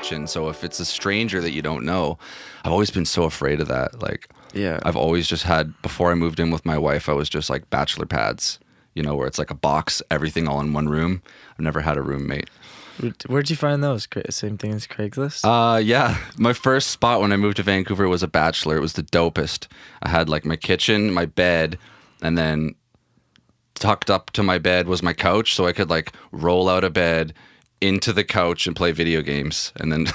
kitchen. So if it's a stranger that you don't know, I've always been so afraid of that. Like, Yeah. I've always just had, before I moved in with my wife, I was just like bachelor pads, you know, where it's like a box, everything all in one room. I've never had a roommate. Where'd you find those? Same thing as Craigslist? Yeah. My first spot when I moved to Vancouver was a bachelor. It was the dopest. I had like my kitchen, my bed, and then tucked up to my bed was my couch, so I could like roll out of bed into the couch and play video games, and then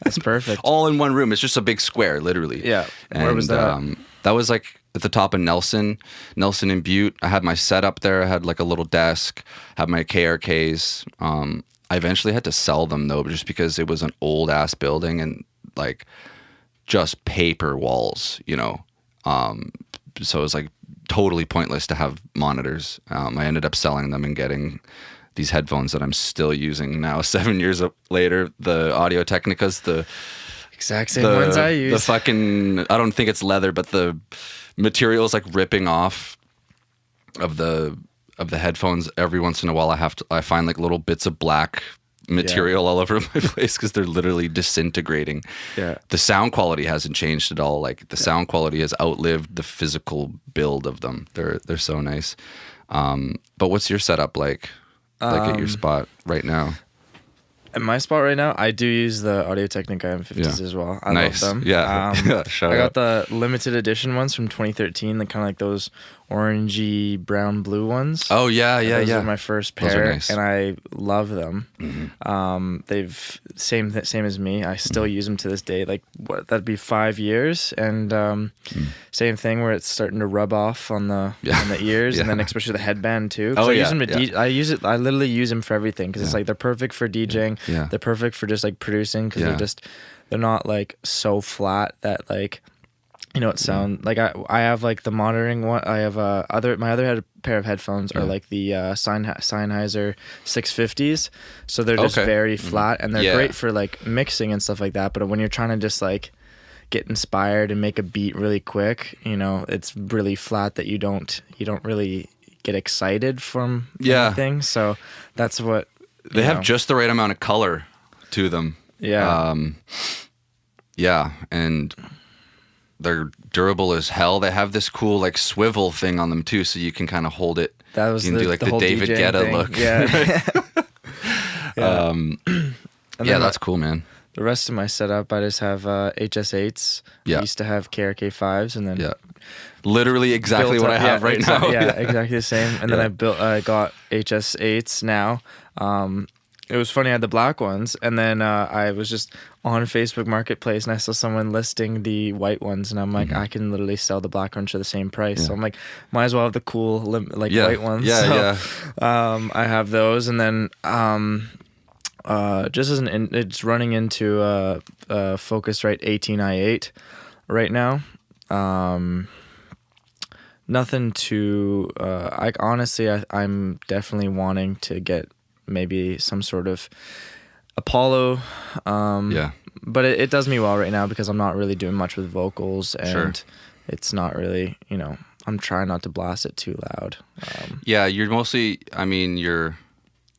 That's perfect. all in one room. It's just a big square, literally. Yeah. And, Where was that? That was like at the top of Nelson and Butte. I had my setup there. I had like a little desk, had my KRKs. I eventually had to sell them though, just because it was an old ass building and like just paper walls, you know. So it was like totally pointless to have monitors. I ended up selling them and getting these headphones that I'm still using now, 7 years later. The Audio Technicas, the Exact same ones I use. The fucking, I don't think it's leather, but the material is like ripping off of the headphones. Every once in a while I find like little bits of black material all over my place because they're literally disintegrating. Yeah. The sound quality hasn't changed at all. Like the sound quality has outlived the physical build of them. They're so nice. But what's your setup like at your spot right now? At my spot right now, I do use the Audio Technica M50s as well. I Nice. love them. Yeah. Shout I out. got the limited edition ones from 2013, the kind of like those orangey, brown, blue ones. Oh yeah, Those yeah. were my first Those pair, are nice. and I love them. Mm-hmm. They've same as me. I still use them to this day. Like that'd be 5 years, and same thing where it's starting to rub off on the ears, and then especially the headband too. 'Cause Oh, I use yeah, them to I use it. I literally use them for everything because it's like they're perfect for DJing. Yeah. They're perfect for just like producing because they're not like so flat that like. You know, it sound like I have like the monitoring one. I have my other pair of headphones are like the Sennheiser 650s, so they're just very flat and they're great for like mixing and stuff like that. But when you're trying to just like get inspired and make a beat really quick, you know, it's really flat that you don't really get excited from anything. So that's what They have just the right amount of color to them. Yeah. Yeah, and they're durable as hell. They have this cool like swivel thing on them too, so you can kind of hold it. That was you can do like the whole David DJing Guetta thing. look. Yeah. That's cool, man. The rest of my setup, I just have HS8s. Yeah. I used to have KRK5s, and then Literally exactly built what up- I have right now. Yeah, exactly the same. And then I got HS8s now. It was funny, I had the black ones, and then I was just on Facebook Marketplace, and I saw someone listing the white ones, and I'm like, I can literally sell the black ones for the same price. So I'm like, might as well have the cool white ones. Yeah, so, I have those, and then just as it's running into Focusrite 18i8 right now. Nothing too. I'm definitely wanting to get maybe some sort of Apollo. But it does me well right now because I'm not really doing much with vocals, and it's not really, you know, I'm trying not to blast it too loud. You're mostly. I mean, the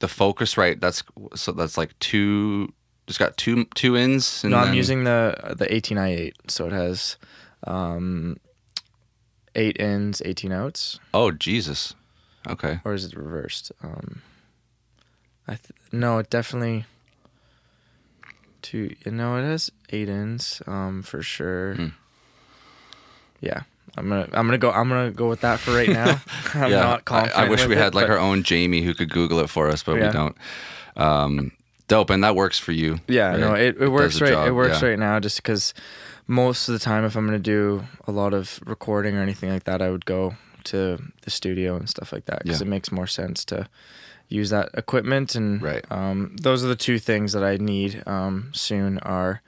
Focusrite. That's like two. It's got two ins. And I'm using the 18i8, so it has 8 ins, 18 outs. Oh Jesus. Okay. Or is it reversed? No, it definitely. It has 8 ins, for sure. Yeah, I'm gonna go with that for right now. I'm not confident. I wish we had like but our own Jamie who could Google it for us, but we don't. Dope, and that works for you. Yeah, right? no, it works does the right. job, It works right now, just because most of the time, if I'm gonna do a lot of recording or anything like that, I would go to the studio and stuff like that because it makes more sense to use that equipment. And those are the two things that I need soon are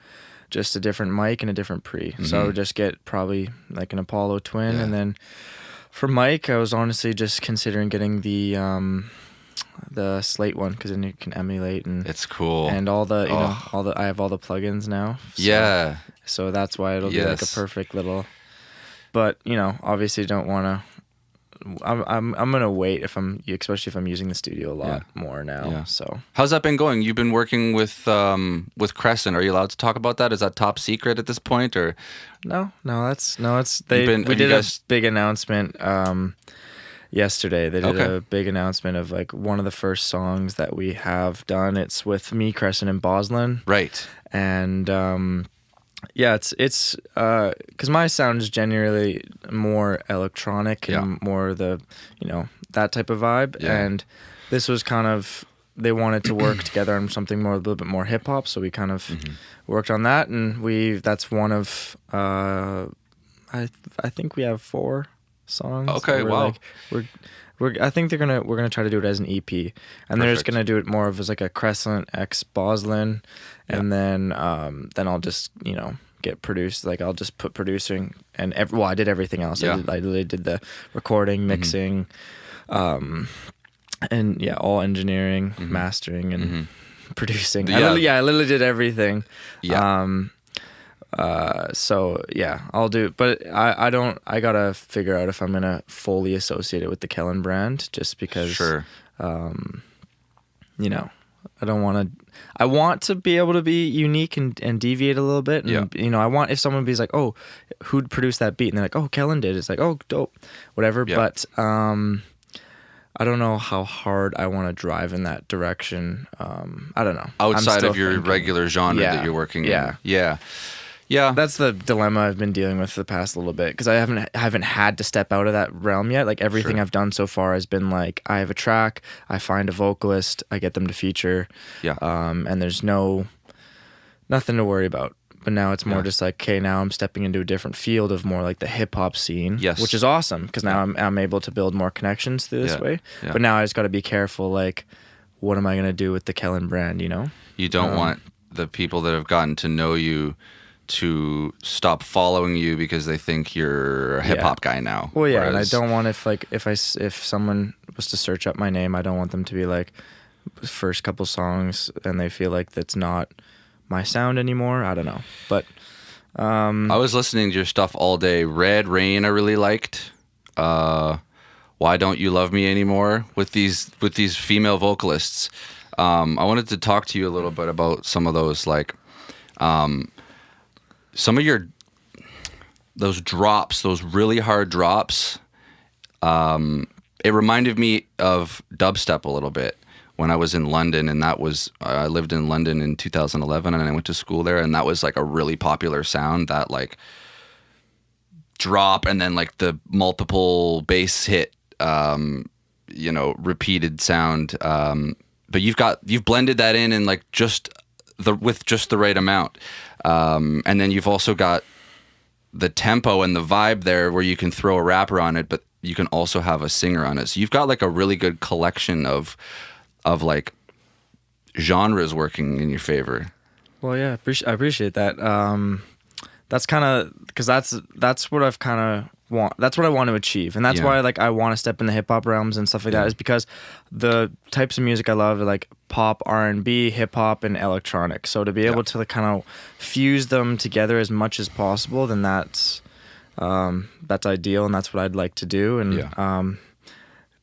just a different mic and a different pre. So I would just get probably like an Apollo Twin, and then for mic, I was honestly just considering getting the Slate one because then you can emulate and it's cool, and all the I have all the plugins now. So that's why it'll be like a perfect little. But obviously don't want to I'm gonna wait especially if I'm using the studio a lot more now. Yeah. So how's that been going? You've been working with Crescent. Are you allowed to talk about that? Is that top secret at this point, or no? We did a big announcement yesterday. They did a big announcement of like one of the first songs that we have done. It's with me, Crescent, and Boslin. Right. And it's because my sound is generally more electronic and more the that type of vibe. Yeah. And this was kind of, they wanted to work together on something a little bit more hip hop, so we kind of worked on that, and that's one of I think we have 4 songs. Okay, wow. I think we're gonna try to do it as an EP, and they're just gonna do it more of as like a Crescent X Boslin, and then I'll just get produced. Like I'll just put producing and I did everything else. Yeah. I literally did the recording, mixing, and all engineering, mastering, and producing. I literally did everything. Yeah. So yeah, I'll do it, but I gotta figure out if I'm gonna fully associate it with the Kelland brand, just because I don't want to. I want to be able to be unique and deviate a little bit. And, I want, if someone be like, oh, who'd produce that beat? And they're like, oh, Kelland did. It's like, oh, dope, whatever. Yeah. But I don't know how hard I want to drive in that direction. I don't know. Outside of your regular genre that you're working in. Yeah, that's the dilemma I've been dealing with the past little bit, because I haven't had to step out of that realm yet. Like everything I've done so far has been like, I have a track, I find a vocalist, I get them to feature, and there's nothing to worry about. But now it's more just like, okay, now I'm stepping into a different field of more like the hip hop scene, which is awesome, because now I'm able to build more connections through this way. Yeah. But now I just got to be careful. Like, what am I gonna do with the Kelland brand? You don't want the people that have gotten to know you to stop following you because they think you're a hip hop guy now. Well, yeah, and I don't want if someone was to search up my name, I don't want them to be like, first couple songs and they feel like that's not my sound anymore. I don't know, but I was listening to your stuff all day. Red Rain, I really liked. Why Don't You Love Me Anymore with these female vocalists. I wanted to talk to you a little bit about some of those, like. Some of those drops, those really hard drops, it reminded me of dubstep a little bit when I was in London, and I lived in London in 2011, and I went to school there, and that was like a really popular sound, that like drop and then like the multiple bass hit, repeated sound. But you've blended that in like with just the right amount. And then you've also got the tempo and the vibe there where you can throw a rapper on it, but you can also have a singer on it. So you've got like a really good collection of like genres working in your favor. Well, yeah, I appreciate that. That's kind of, because that's what I've kind of that's what I want to achieve, and that's why like I want to step in the hip hop realms and stuff like that, is because the types of music I love are like pop, R&B, hip hop, and electronic. So to be able to kind of fuse them together as much as possible, then that's ideal, and that's what I'd like to do. And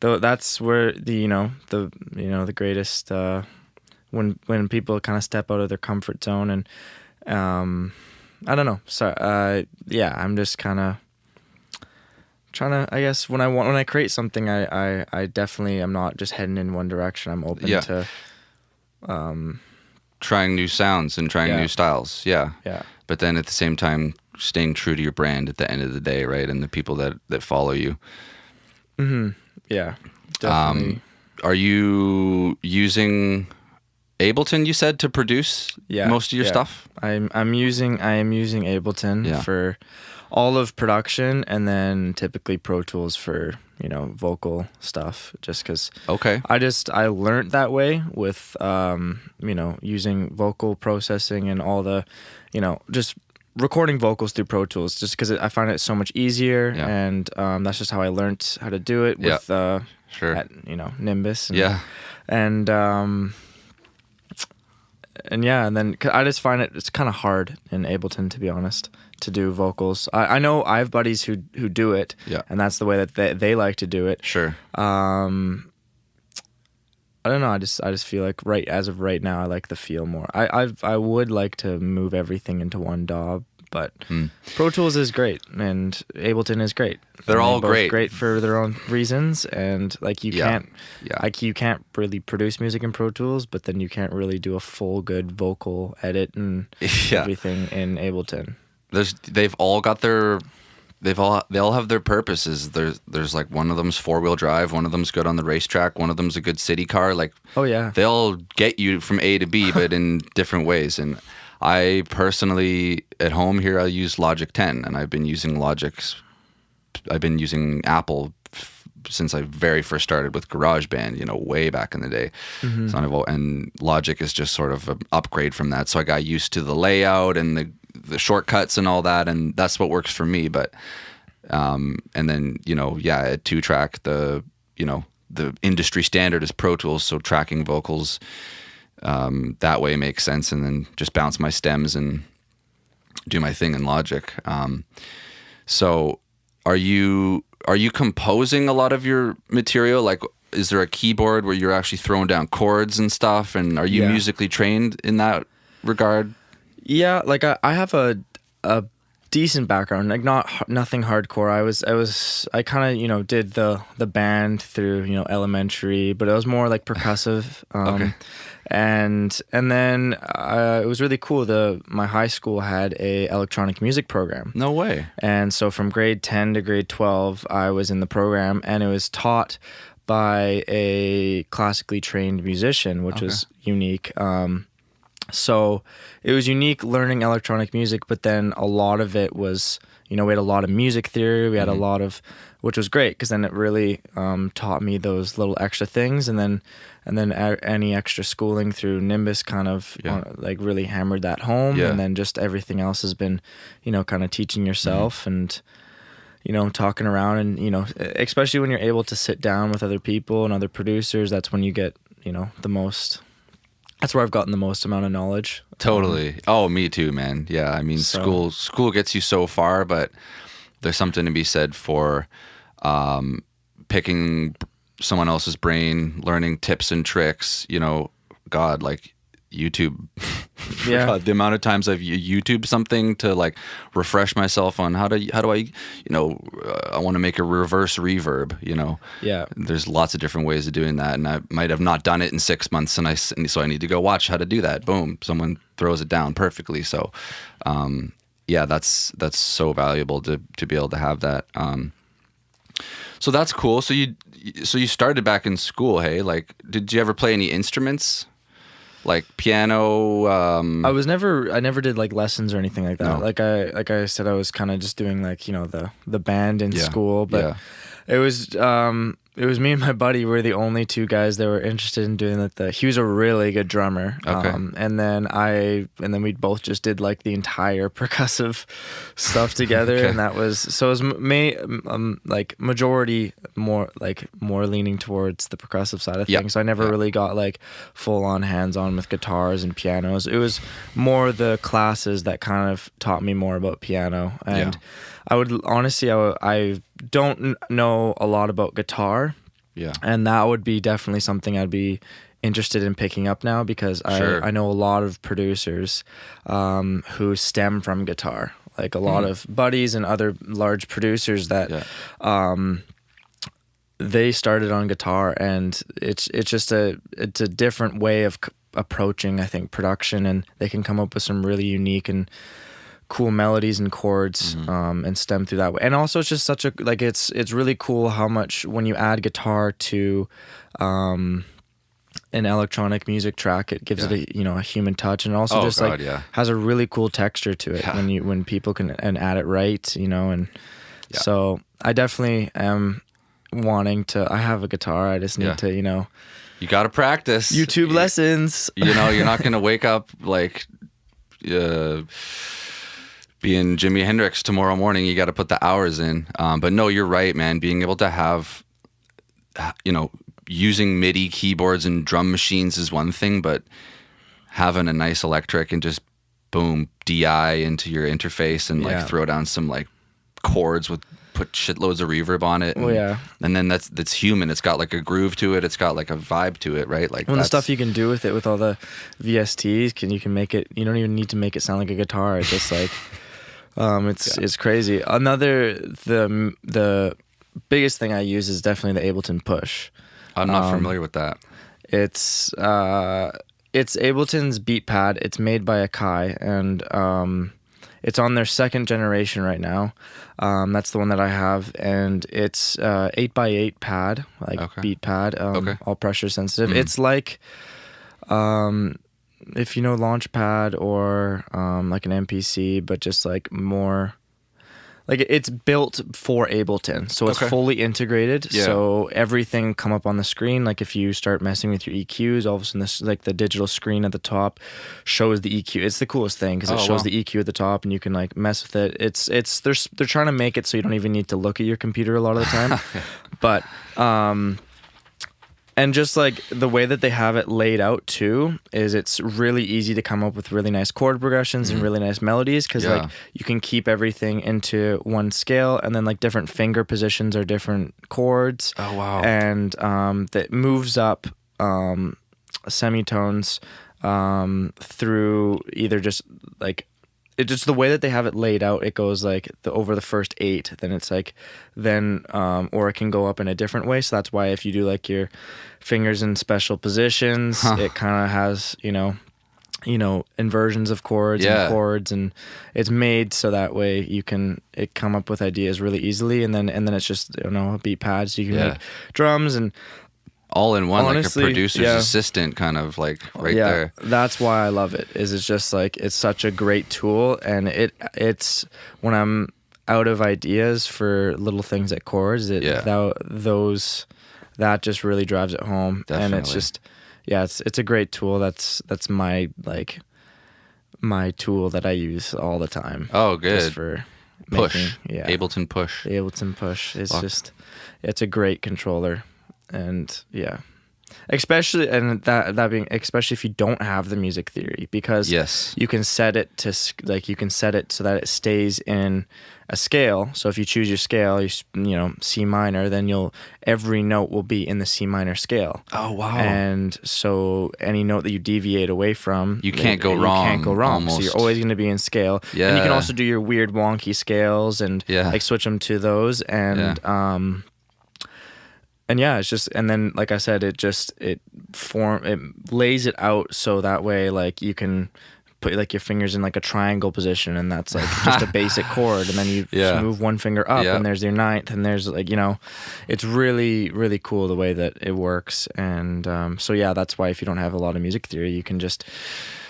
that's where the greatest when people kind of step out of their comfort zone, and I don't know. So I'm just kind of trying to, I guess, when I create something, I definitely am not just heading in one direction. I'm open to trying new sounds and trying new styles. Yeah. But then at the same time, staying true to your brand at the end of the day, right? And the people that follow you. Mm-hmm. Yeah, definitely. Are you using Ableton, you said, to produce most of your stuff? I am using Ableton for all of production, and then typically Pro Tools for vocal stuff, just because I learned that way with using vocal processing and all the just recording vocals through Pro Tools, just because I find it so much easier, and that's just how I learned how to do it with at Nimbus and yeah, and then 'cause I just find it's kind of hard in Ableton, to be honest, to do vocals. I know I have buddies who do it, Yeah. and that's the way that they like to do it. Sure. I don't know. I just feel like as of right now, I like the feel more. I would like to move everything into one DAW, but Pro Tools is great and Ableton is great. They're all both great. great for their own reasons, and like you can't really produce music in Pro Tools, but then you can't really do a full good vocal edit and everything in Ableton. They all have their purposes. There's like one of them's 4-wheel drive, one of them's good on the racetrack, one of them's a good city car. Like, oh yeah, they all get you from A to B, but in different ways. And I personally, at home here, I use Logic 10, and I've been using Apple since I very first started with GarageBand, way back in the day. And Logic is just sort of an upgrade from that. So I got used to the layout and the shortcuts and all that, and that's what works for me. But and then at 2-track, the industry standard is Pro Tools, so tracking vocals that way makes sense, and then just bounce my stems and do my thing in Logic. So are you composing a lot of your material? Like, is there a keyboard where you're actually throwing down chords and stuff, and are you musically trained in that regard? Yeah, like I have a decent background, like nothing hardcore. I kind of did the band through elementary, but it was more like percussive. Okay. And then it was really cool. My high school had a electronic music program. No way. And so from grade 10 to grade 12, I was in the program, and it was taught by a classically trained musician, which was unique. So it was unique learning electronic music, but then a lot of it was, we had a lot of music theory. We had a lot of, which was great, because then it really taught me those little extra things, and then any extra schooling through Nimbus kind of like really hammered that home, and then just everything else has been, kind of teaching yourself and talking around, and especially when you're able to sit down with other people and other producers, that's when you get the most. That's where I've gotten the most amount of knowledge. Totally. Me too, man. Yeah, I mean, school gets you so far, but there's something to be said for picking someone else's brain, learning tips and tricks. God, like YouTube. God, the amount of times I've YouTube something to like refresh myself on how do I I want to make a reverse reverb. Yeah. There's lots of different ways of doing that, and I might have not done it in 6 months, and so I need to go watch how to do that. Boom, someone throws it down perfectly. So, that's so valuable to be able to have that. So that's cool. So you started back in school, hey? Like, did you ever play any instruments? Like piano? I never did like lessons or anything like that. No. Like I said, I was kind of just doing like, the band in school, but it was me and my buddy were the only two guys that were interested in doing that. He was a really good drummer. Okay. And then we both just did like the entire percussive stuff together. Okay. And it was like majority more leaning towards the percussive side of things. So I never really got like full on hands on with guitars and pianos. It was more the classes that kind of taught me more about piano. And I would honestly, I don't know a lot about guitar. Yeah. And that would be definitely something I'd be interested in picking up now, because I know a lot of producers who stem from guitar. Like a lot of buddies and other large producers that they started on guitar, and it's a different way of approaching, I think, production, and they can come up with some really unique and cool melodies and chords and stem through that way. And also it's just such a it's really cool how much when you add guitar to an electronic music track, it gives it a human touch, and also has a really cool texture to it when people can add it right, so I definitely am wanting to. I have a guitar, I just need to you got to practice YouTube lessons. You're not going to wake up like being Jimi Hendrix tomorrow morning. You got to put the hours in. But no, you're right, man. Being able to have, using MIDI keyboards and drum machines is one thing, but having a nice electric and just boom, DI into your interface and like throw down some like chords with put shitloads of reverb on it. And, and then that's human. It's got like a groove to it. It's got like a vibe to it, right? Like the stuff you can do with it with all the VSTs, you can make it. You don't even need to make it sound like a guitar. It's just like it's crazy. Another the biggest thing I use is definitely the Ableton Push. I'm not familiar with that. It's Ableton's beat pad. It's made by Akai, and it's on their second generation right now. That's the one that I have, and it's 8x8 pad, beat pad, all pressure sensitive. It's like if you know Launchpad or like an MPC, but just like more. Like it's built for Ableton, so it's fully integrated. Yeah. So everything come up on the screen. Like if you start messing with your EQs, all of a sudden this like the digital screen at the top shows the EQ. It's the coolest thing because it shows the EQ at the top, and you can like mess with it. They're trying to make it so you don't even need to look at your computer a lot of the time, but and just like the way that they have it laid out too is it's really easy to come up with really nice chord progressions and really nice melodies because like you can keep everything into one scale, and then like different finger positions are different chords. Oh wow. And that moves up semitones through either just like it just the way that they have it laid out, it goes like over the first 8, then it's like or it can go up in a different way. So that's why if you do like your fingers in special positions, it kind of has inversions of chords and chords, and it's made so that way it come up with ideas really easily, and then it's just a beat pad, so you can make drums and all in one. Honestly, like a producer's assistant kind of like there. That's why I love it. It's just like it's such a great tool, and it's when I'm out of ideas for little things at chords, that just really drives it home. Definitely. And it's just it's a great tool. That's my my tool that I use all the time. Oh, good. Just for Push. Ableton Push. The Ableton Push. It's a great controller. And especially especially if you don't have the music theory, because you can set it to so that it stays in a scale. So if you choose your scale, C minor, then every note will be in the C minor scale. Oh wow. And so any note that you deviate away from, you can't go wrong. You can't go wrong. Almost. So you're always going to be in scale. Yeah. And you can also do your weird wonky scales and like switch them to those, and and it's just, and then like I said, it lays it out so that way like you can put like your fingers in like a triangle position, and that's like just a basic chord, and then you just move one finger up and there's your ninth, and there's like it's really really cool the way that it works. And so that's why if you don't have a lot of music theory, you can just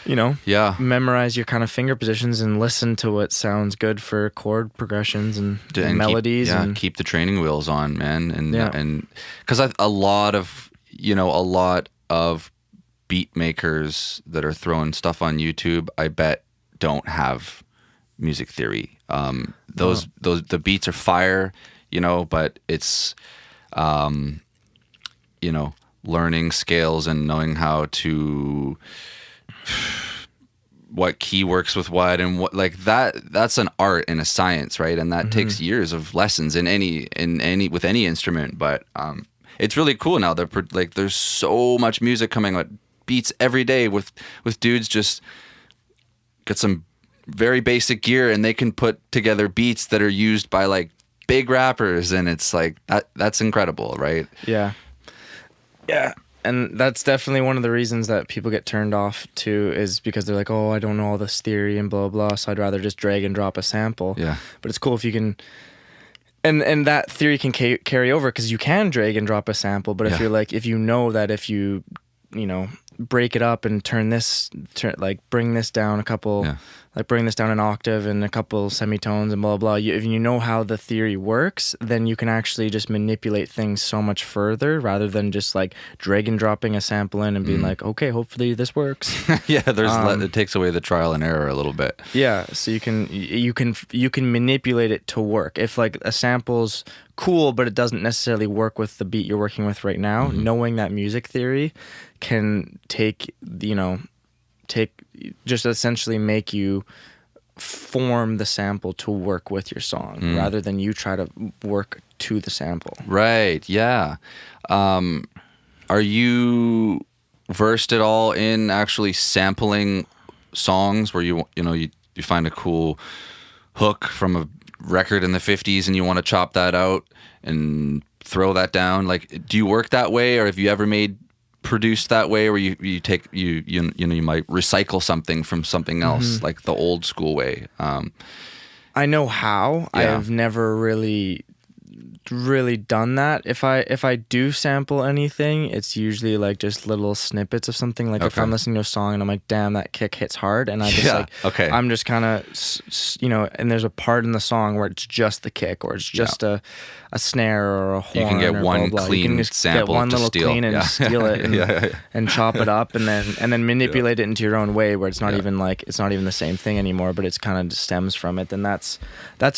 memorize your kind of finger positions and listen to what sounds good for chord progressions and melodies. And keep the training wheels on, man. And because a lot of beat makers that are throwing stuff on YouTube, I bet don't have music theory. The beats are fire, but it's learning scales and knowing how to what key works with what, and what like that's an art and a science, right? And that takes years of lessons with any instrument. But it's really cool now that like there's so much music coming out, beats every day with dudes just get some very basic gear and they can put together beats that are used by like big rappers, and it's like that's incredible, right? Yeah. And that's definitely one of the reasons that people get turned off too, is because they're like, oh, I don't know all this theory and blah, blah, so I'd rather just drag and drop a sample. Yeah. But it's cool if you can, and that theory can carry over because you can drag and drop a sample, but if you're like, if you know that if you break it up and bring this down a couple, like bring this down an octave and a couple semitones and blah, blah, if you know how the theory works, then you can actually just manipulate things so much further rather than just like drag and dropping a sample in and being like, okay, hopefully this works. It takes away the trial and error a little bit. Yeah, so you can manipulate it to work. If like a sample's cool, but it doesn't necessarily work with the beat you're working with right now, knowing that music theory can take just essentially make you form the sample to work with your song rather than you try to work to the sample. Right. Yeah. Are you versed at all in actually sampling songs where you find a cool hook from a record in the 50s and you want to chop that out and throw that down? Like, do you work that way, or have you ever produced that way, where you might recycle something from something else, like the old school way? I know how. I have never really done that. If I do sample anything, it's usually like just little snippets of something. Like if I'm listening to a song and I'm like, damn, that kick hits hard, and I just I'm just kind of and there's a part in the song where it's just the kick, or it's just a snare or a horn. You can get one clean sample, get one little steal. Clean and steal it and chop it up, and then manipulate it into your own way, where it's not even like it's not even the same thing anymore, but it's kind of stems from it. Then that's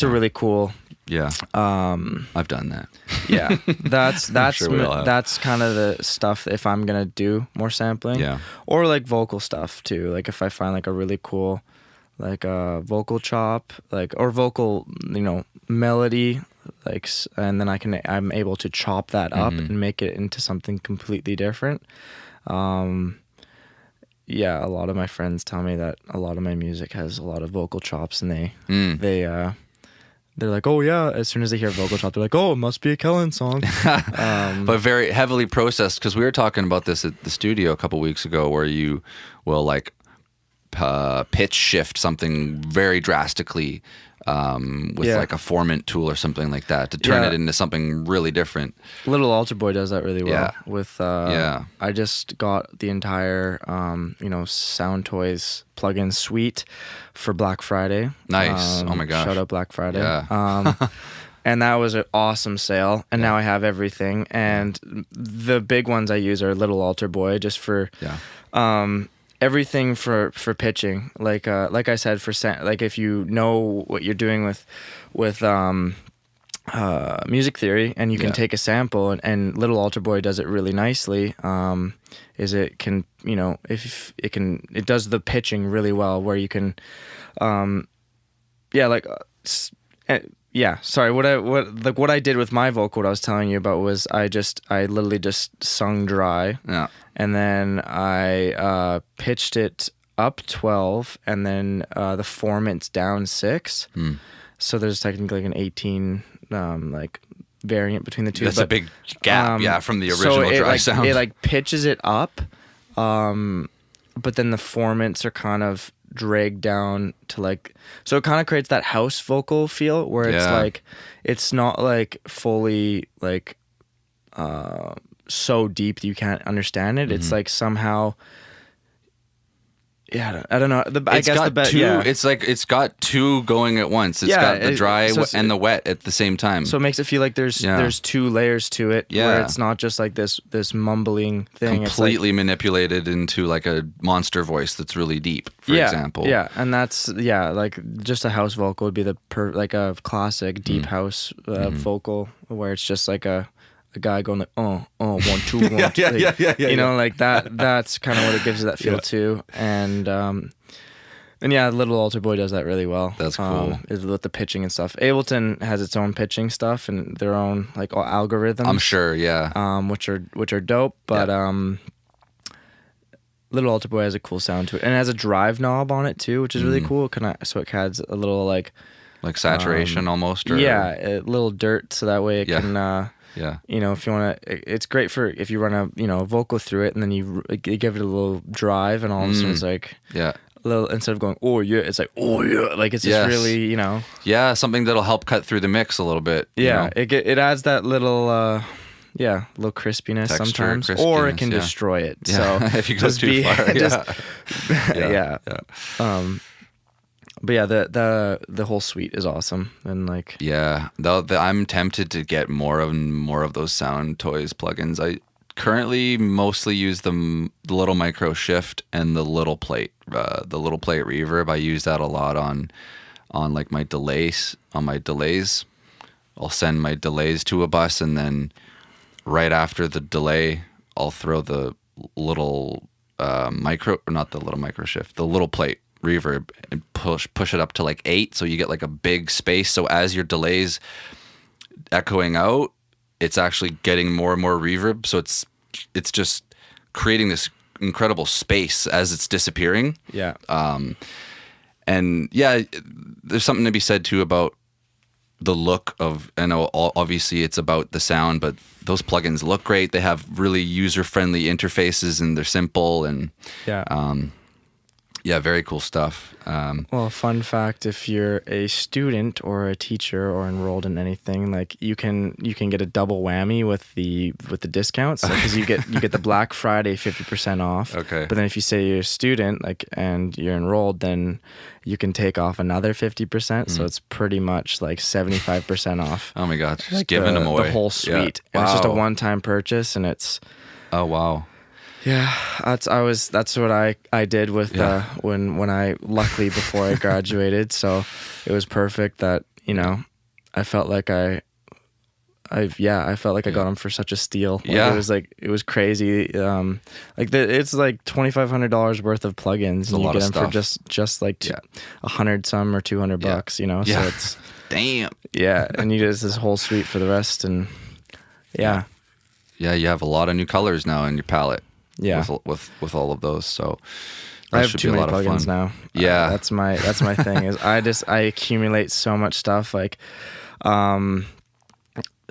a really cool. Yeah. I've done that. Yeah. That's kind of the stuff if I'm going to do more sampling. Yeah. Or like vocal stuff too. Like if I find like a really cool like a vocal chop, like, or vocal, melody, like, and then I'm able to chop that up and make it into something completely different. Yeah, a lot of my friends tell me that a lot of my music has a lot of vocal chops, and they're like, oh yeah, as soon as they hear vocal chop, they're like, oh, it must be a Kelland song. But very heavily processed, because we were talking about this at the studio a couple weeks ago, where you will like pitch shift something very drastically with like a formant tool or something like that to turn it into something really different. Little Altar Boy does that really well. With I just got the entire Sound Toys plugin suite for Black Friday. Nice. Oh my gosh. Shout out Black Friday. Yeah. And that was an awesome sale, and now I have everything. And the big ones I use are Little Altar Boy, just for everything for pitching. Like I said, like if you know what you're doing with music theory, and you can take a sample, and Little Altar Boy does it really nicely. It does the pitching really well, where you can, sorry. What I did with my vocal, what I was telling you about, was I literally just sung dry. Yeah. And then I pitched it up 12, and then the formant's down 6. So there's technically like an 18 variant between the two. That's a big gap, from the original dry sound. It like pitches it up, but then the formants are kind of dragged down to like, so it kind of creates that house vocal feel, where it's like, it's not like fully like so deep that you can't understand it. It's like somehow, I don't know. It's like it's got two going at once. It's got the dry and the wet at the same time. So it makes it feel like there's two layers to it. where it's not just like this mumbling thing. Completely manipulated into like a monster voice that's really deep, for example. Yeah, and that's like just a house vocal would be like a classic deep house vocal, where it's just like a guy going like 1 2 1 like that. That's kind of what it gives you that feel too. And Little Altar Boy does that really well. That's cool. With the pitching and stuff. Ableton has its own pitching stuff and their own like algorithms, I'm sure, which are dope, but Little Altar Boy has a cool sound to it, and it has a drive knob on it too, which is really cool. So it adds a little like saturation almost, or a little dirt, so that way it can if you want to, it's great for if you run a vocal through it, and then you give it a little drive, and all of a sudden it's like a little, instead of going it's like like it's just really something that'll help cut through the mix a little bit. It adds that little little crispiness, texture, sometimes, or it can destroy it. So if you go too far, but the whole suite is awesome, and like I'm tempted to get more of those Sound Toys plugins. I currently mostly use the little micro shift and the little plate reverb. I use that a lot on like my delays. I'll send my delays to a bus, and then right after the delay, I'll throw the little micro, or not the little micro shift, the little plate reverb, and push it up to like 8, so you get like a big space. So as your delay's echoing out, it's actually getting more and more reverb. So it's just creating this incredible space as it's disappearing. Yeah. And yeah, there's something to be said too about the look of, I know obviously it's about the sound, but those plugins look great. They have really user-friendly interfaces and they're simple, and yeah, very cool stuff. Well, fun fact: if you're a student or a teacher or enrolled in anything, like you can get a double whammy with the discounts, because you get the Black Friday 50% off. Okay. But then if you say you're a student, like, and you're enrolled, then you can take off another 50%. So it's pretty much like 75% off. Oh my God, just Like giving them away. The whole suite. Yeah. And Wow. it's just a one-time purchase, and it's. Oh wow. Yeah, that's what I did with when I, luckily before I graduated, so it was perfect that, you know, I felt like I felt like I got them for such a steal. Like, Yeah. it was crazy. It's like $2,500 worth of plugins, and you get them for just like 100 some or $200, you know. Yeah. So it's Damn. yeah, and you get this whole suite for the rest, and yeah. Yeah, you have a lot of new colors now in your palette. Yeah. With all of those, so I have too many plugins now. Yeah, that's my thing. Is I accumulate so much stuff. Like,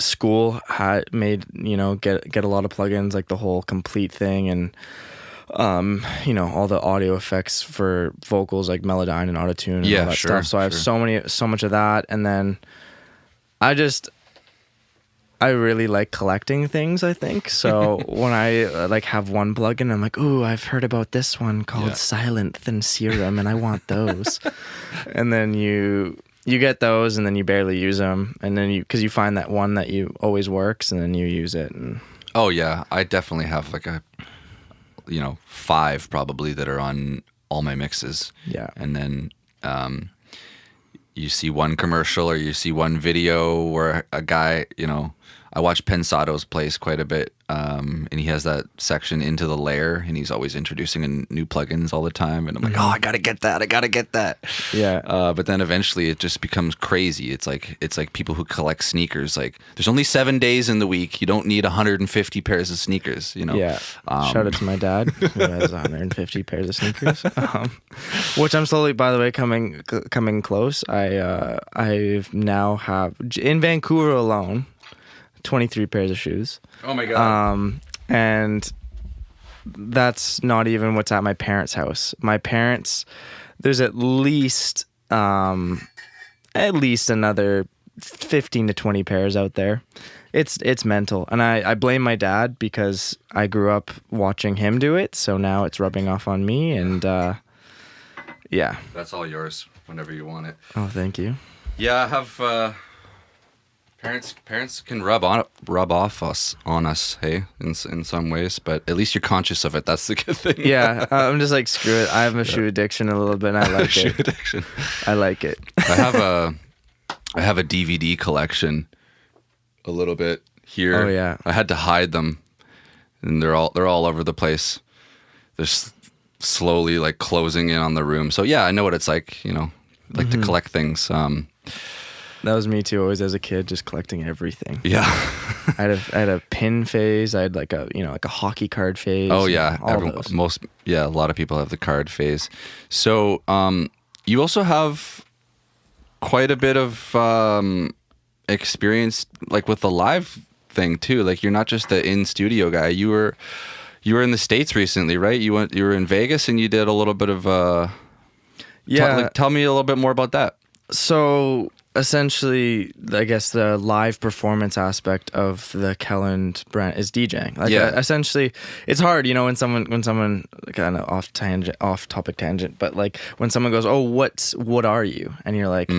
school had made, you know, get a lot of plugins, like the whole complete thing, and you know, all the audio effects for vocals like Melodyne and Autotune and all that stuff. So I have so much of that, and then I really like collecting things, I think. So when I like have one plugin, I'm like, ooh, I've heard about this one called Silent and Serum, and I want those. And then you get those, and then you barely use them, and then because you find that one that you always works, and then you use it. And oh yeah, I definitely have like 5 probably that are on all my mixes. Yeah, and then you see one commercial or you see one video where a guy, you know, I watch Pensato's Place quite a bit, and he has that section Into the Layer, and he's always introducing new plugins all the time, and I'm like, oh, I gotta get that. Yeah. But then eventually it just becomes crazy. It's like people who collect sneakers. Like, there's only 7 days in the week. You don't need 150 pairs of sneakers. You know. Yeah. Shout out to my dad, who has 150 pairs of sneakers, which I'm slowly, by the way, coming close. I've now have in Vancouver alone 23 pairs of shoes. Oh my God. And that's not even what's at my parents' house. My parents, there's at least another 15 to 20 pairs out there. It's mental. And I blame my dad, because I grew up watching him do it, so now it's rubbing off on me, and yeah. That's all yours whenever you want it. Oh, thank you. Yeah, I have parents can rub off on us, hey, in some ways, but at least you're conscious of it. That's the good thing. Yeah, I'm just like, screw it. I have a shoe addiction a little bit, and I like it. Shoe addiction. I like it. I have a DVD collection a little bit here. Oh yeah. I had to hide them, and they're all over the place. They're slowly like closing in on the room. So yeah, I know what it's like, you know, like to collect things. That was me too, always as a kid, just collecting everything. Yeah. I had a pin phase. I had like a hockey card phase. Oh yeah, those. A lot of people have the card phase. So you also have quite a bit of experience like with the live thing too. Like, you're not just the in studio guy. You were in the States recently, right? You were in Vegas and you did a little bit of tell me a little bit more about that. So essentially, I guess the live performance aspect of the Kelland brand is DJing. Like, essentially, it's hard, you know, when someone kind of off topic tangent, but like when someone goes, "Oh, what are you?" and you're like,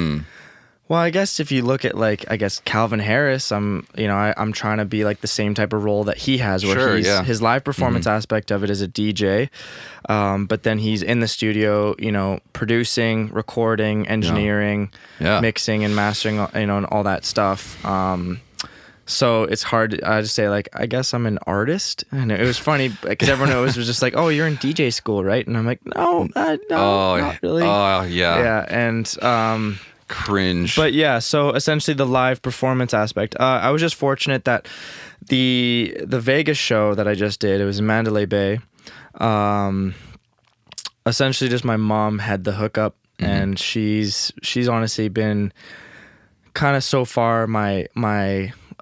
well, I guess if you look at like, I guess Calvin Harris, I'm trying to be like the same type of role that he has, where his live performance aspect of it is a DJ, but then he's in the studio, you know, producing, recording, engineering, mixing and mastering, you know, and all that stuff. So it's hard to say, like, I guess I'm an artist. And it was funny because everyone always was just like, oh, you're in DJ school, right? And I'm like, no, not really. Oh, yeah. Yeah, and cringe. But yeah, so essentially the live performance aspect. I was just fortunate that the Vegas show that I just did, it was in Mandalay Bay. Essentially just my mom had the hookup, and she's honestly been kind of so far my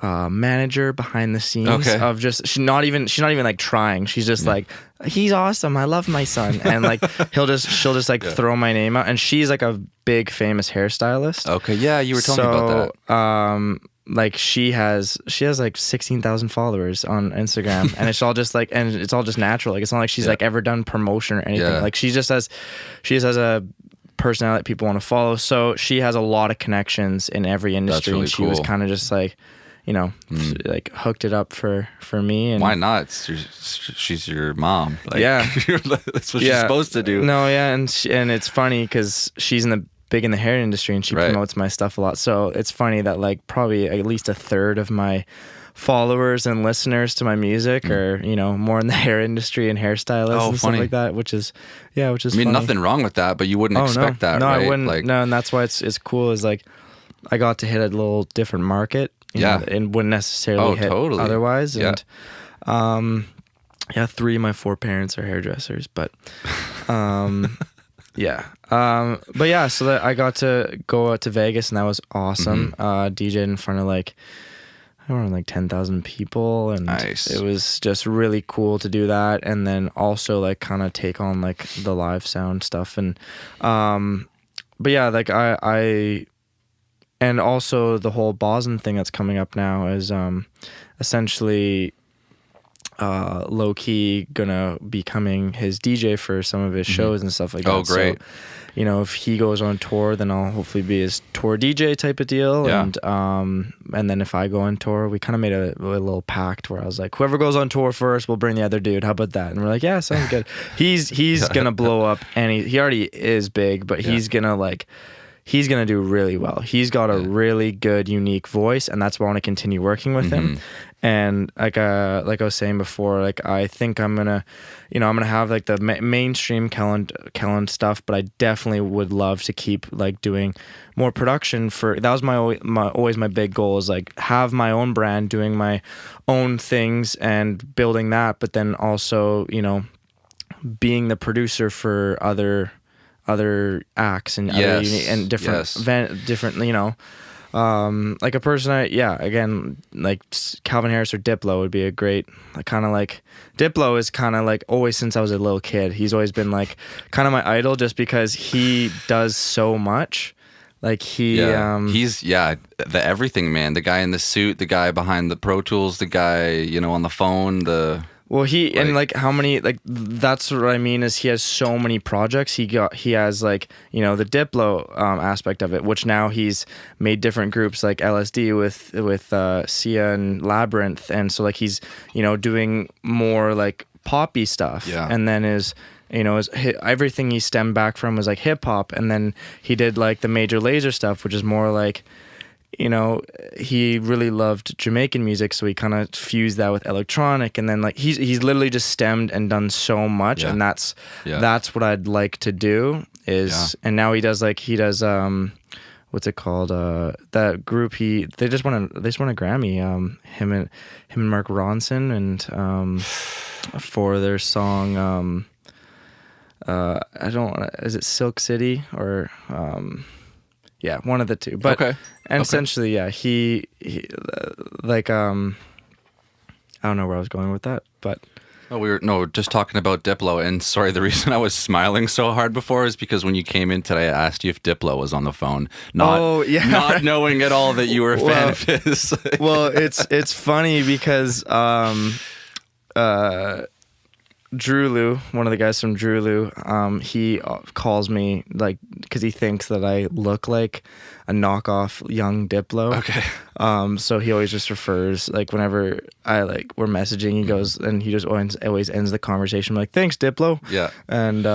manager behind the scenes of just she's not even like trying. She's just like, he's awesome, I love my son, and like she'll just like throw my name out, and she's like a big famous hairstylist. Okay, yeah, you were telling me about that. Like she has like 16,000 followers on Instagram, and it's all just like, and it's all just natural. Like it's not like she's like ever done promotion or anything. Like she just has a personality that people want to follow. So she has a lot of connections in every industry, really, and she was kind of just like, you know, like hooked it up for me. And why not? She's your mom. Like, that's what she's supposed to do. No, yeah, and it's funny because she's big in the hair industry, and she promotes my stuff a lot. So it's funny that like probably at least a third of my followers and listeners to my music are, you know, more in the hair industry and hairstylists and stuff like that, which is I mean, funny. Nothing wrong with that, but you wouldn't expect that, right? I wouldn't. Like, no, and that's why it's cool is like I got to hit a little different market, you know, and wouldn't necessarily hit otherwise. And 3 of my 4 parents are hairdressers, but but yeah, so that I got to go out to Vegas, and that was awesome. DJed in front of like, I don't know, like 10,000 people, and it was just really cool to do that, and then also like kind of take on like the live sound stuff, and but yeah, like I and also the whole Boson thing that's coming up now is essentially low key gonna becoming his DJ for some of his shows and stuff like that. Oh, great. So, you know, if he goes on tour, then I'll hopefully be his tour DJ type of deal. Yeah. And then if I go on tour, we kind of made a little pact where I was like, whoever goes on tour first, we'll bring the other dude. How about that? And we're like, yeah, sounds good. He's gonna blow up, and he already is big, but he's gonna do really well. He's got a really good, unique voice, and that's why I want to continue working with him. And like I was saying before, like I think I'm gonna have like the mainstream Kelland stuff, but I definitely would love to keep like doing more production for. That was always my big goal, is like have my own brand, doing my own things and building that, but then also, you know, being the producer for other acts and and different, you know, like a person again, like Calvin Harris or Diplo would be a great, like, kind of like Diplo is kind of like always, since I was a little kid, he's always been like kind of my idol, just because he does so much. Like he's the everything man, the guy in the suit, the guy behind the Pro Tools, the guy, you know, on the phone, Well, and like how many, like that's what I mean is he has so many projects. He has like, you know, the Diplo aspect of it, which now he's made different groups like LSD with Sia and Labyrinth, and so like he's, you know, doing more like poppy stuff. Yeah. And then everything he stemmed back from was like hip hop, and then he did like the Major Lazer stuff, which is more like, you know, he really loved Jamaican music, so he kind of fused that with electronic, and then like he's literally just stemmed and done so much, and that's what I'd like to do is, and now he does what's it called? That group they just won a Grammy. Him and Mark Ronson, and for their song is it Silk City or yeah, one of the two. But essentially, he like I don't know where I was going with that, but we're just talking about Diplo. And sorry, the reason I was smiling so hard before is because when you came in today, I asked you if Diplo was on the phone, not knowing at all that you were a fan of his. Well, it's funny because Drew Lou, one of the guys from Drew Lou, he calls me like because he thinks that I look like a knockoff young Diplo. Okay. So he always just refers, like whenever we're messaging, he goes and he just always ends the conversation like, "Thanks, Diplo." Yeah. And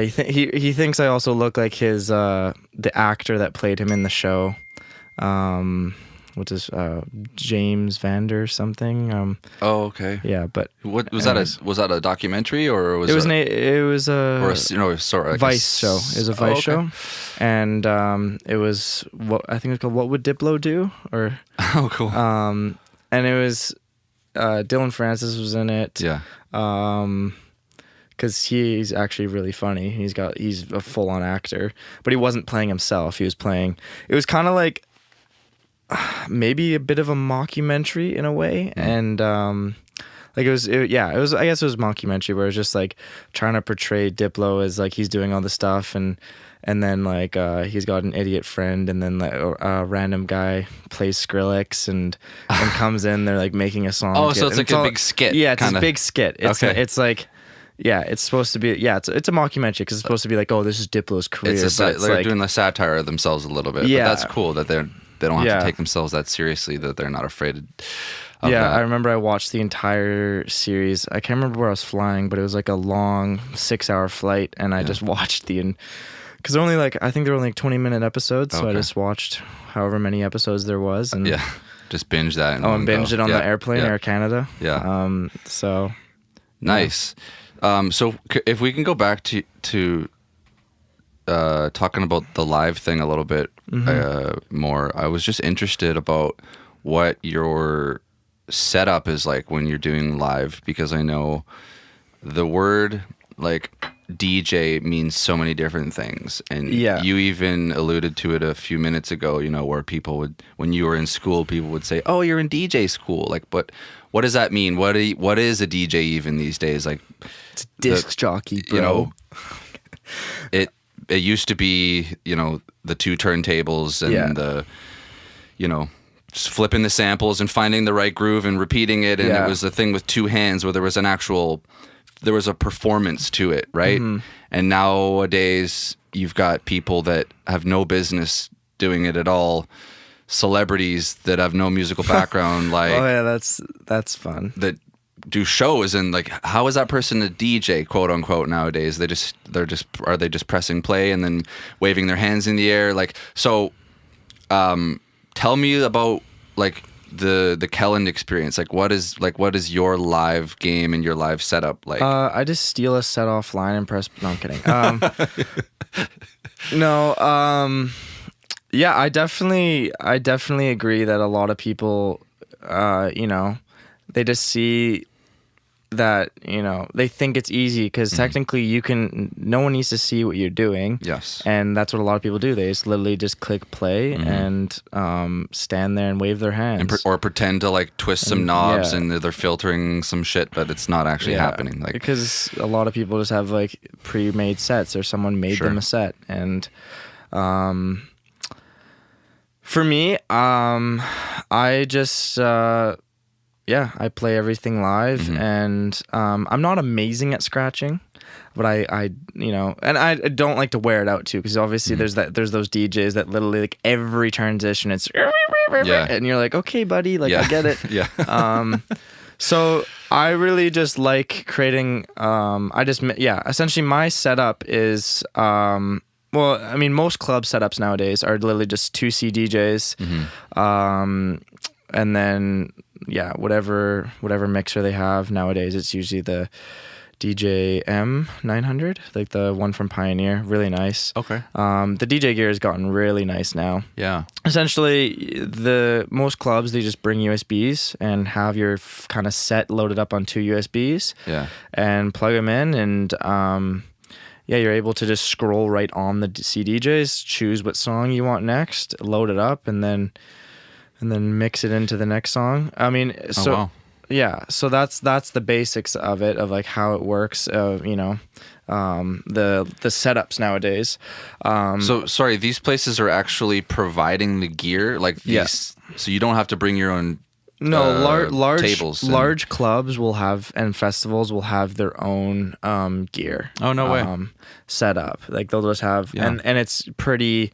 he thinks I also look like his the actor that played him in the show. what's his James Vander something. Oh, okay. Yeah, but What was anyways. that? Was that a documentary or was It was or a Vice show. It was a Vice show, and it was what I think it was called "What Would Diplo Do?" or oh, cool. and it was Dylan Francis was in it. Yeah. Because he's actually really funny. He's a full-on actor, but he wasn't playing himself. He was playing. It was kind of like maybe a bit of a mockumentary in a way, and like it was. I guess it was a mockumentary where it was just like trying to portray Diplo as like he's doing all the stuff, and then like he's got an idiot friend, and then like a random guy plays Skrillex and comes in. They're like making a song. Oh, so it's like a big skit. Yeah, it's kinda. a big skit. It's like. Yeah, it's supposed to be. Yeah, it's a mockumentary because it's supposed to be like, oh, this is Diplo's career. They're doing the satire of themselves a little bit. Yeah, but that's cool that they don't have to take themselves that seriously. That they're not afraid of that. I remember I watched the entire series. I can't remember where I was flying, but it was like a long 6-hour flight, and I just watched because they're only like I think they're only like 20-minute episodes, so I just watched however many episodes there was, and just binge that. And binged it on the airplane, Air Canada. Yeah. So nice. So if we can go back to talking about the live thing a little bit more, I was just interested about what your setup is like when you're doing live, because I know the word like DJ means so many different things, and you even alluded to it a few minutes ago, where people would, when you were in school, people would say, oh, you're in DJ school, like, but what does that mean? What is a DJ even these days? Like, it's a disc jockey, bro. It used to be, the 2 turntables and the, just flipping the samples and finding the right groove and repeating it, and it was a thing with 2 hands where there was a performance to it, right? Mm-hmm. And nowadays you've got people that have no business doing it at all. Celebrities that have no musical background, like oh yeah, that's fun. That do shows, and like, how is that person a DJ, quote unquote, nowadays? Are they just pressing play and then waving their hands in the air, like so? Tell me about like the Kelland experience. Like, what is your live game and your live setup like? I just steal a set offline and press. No, I'm kidding. No. Yeah, I definitely agree that a lot of people, they just see that, they think it's easy because technically no one needs to see what you're doing. Yes. And that's what a lot of people do. They just literally just click play and stand there and wave their hands. Or pretend to like twist some knobs and they're filtering some shit, but it's not actually happening. Like, because a lot of people just have like pre-made sets, or someone made them a set. And for me, I just, I play everything live, and I'm not amazing at scratching, but I and I don't like to wear it out too, because obviously there's those DJs that literally like every transition it's and you're like, okay, buddy, like I get it. So I really just like creating. Essentially my setup is. Well, I mean, most club setups nowadays are literally just 2 CDJs, and then whatever mixer they have nowadays. It's usually the DJ M900, like the one from Pioneer. Really nice. Okay. The DJ gear has gotten really nice now. Yeah. Essentially, most clubs, they just bring USBs and have your kind of set loaded up on 2 USBs. Yeah. And plug them in, and you're able to just scroll right on the CDJs, choose what song you want next, load it up, and then mix it into the next song. I mean, so so that's the basics of it, of like how it works. The setups nowadays. So sorry, these places are actually providing the gear, like these. Yes. So you don't have to bring your own. No, large tables. Large clubs will have, and festivals will have their own gear. Oh, no way. Set up. Like they'll just have, and it's pretty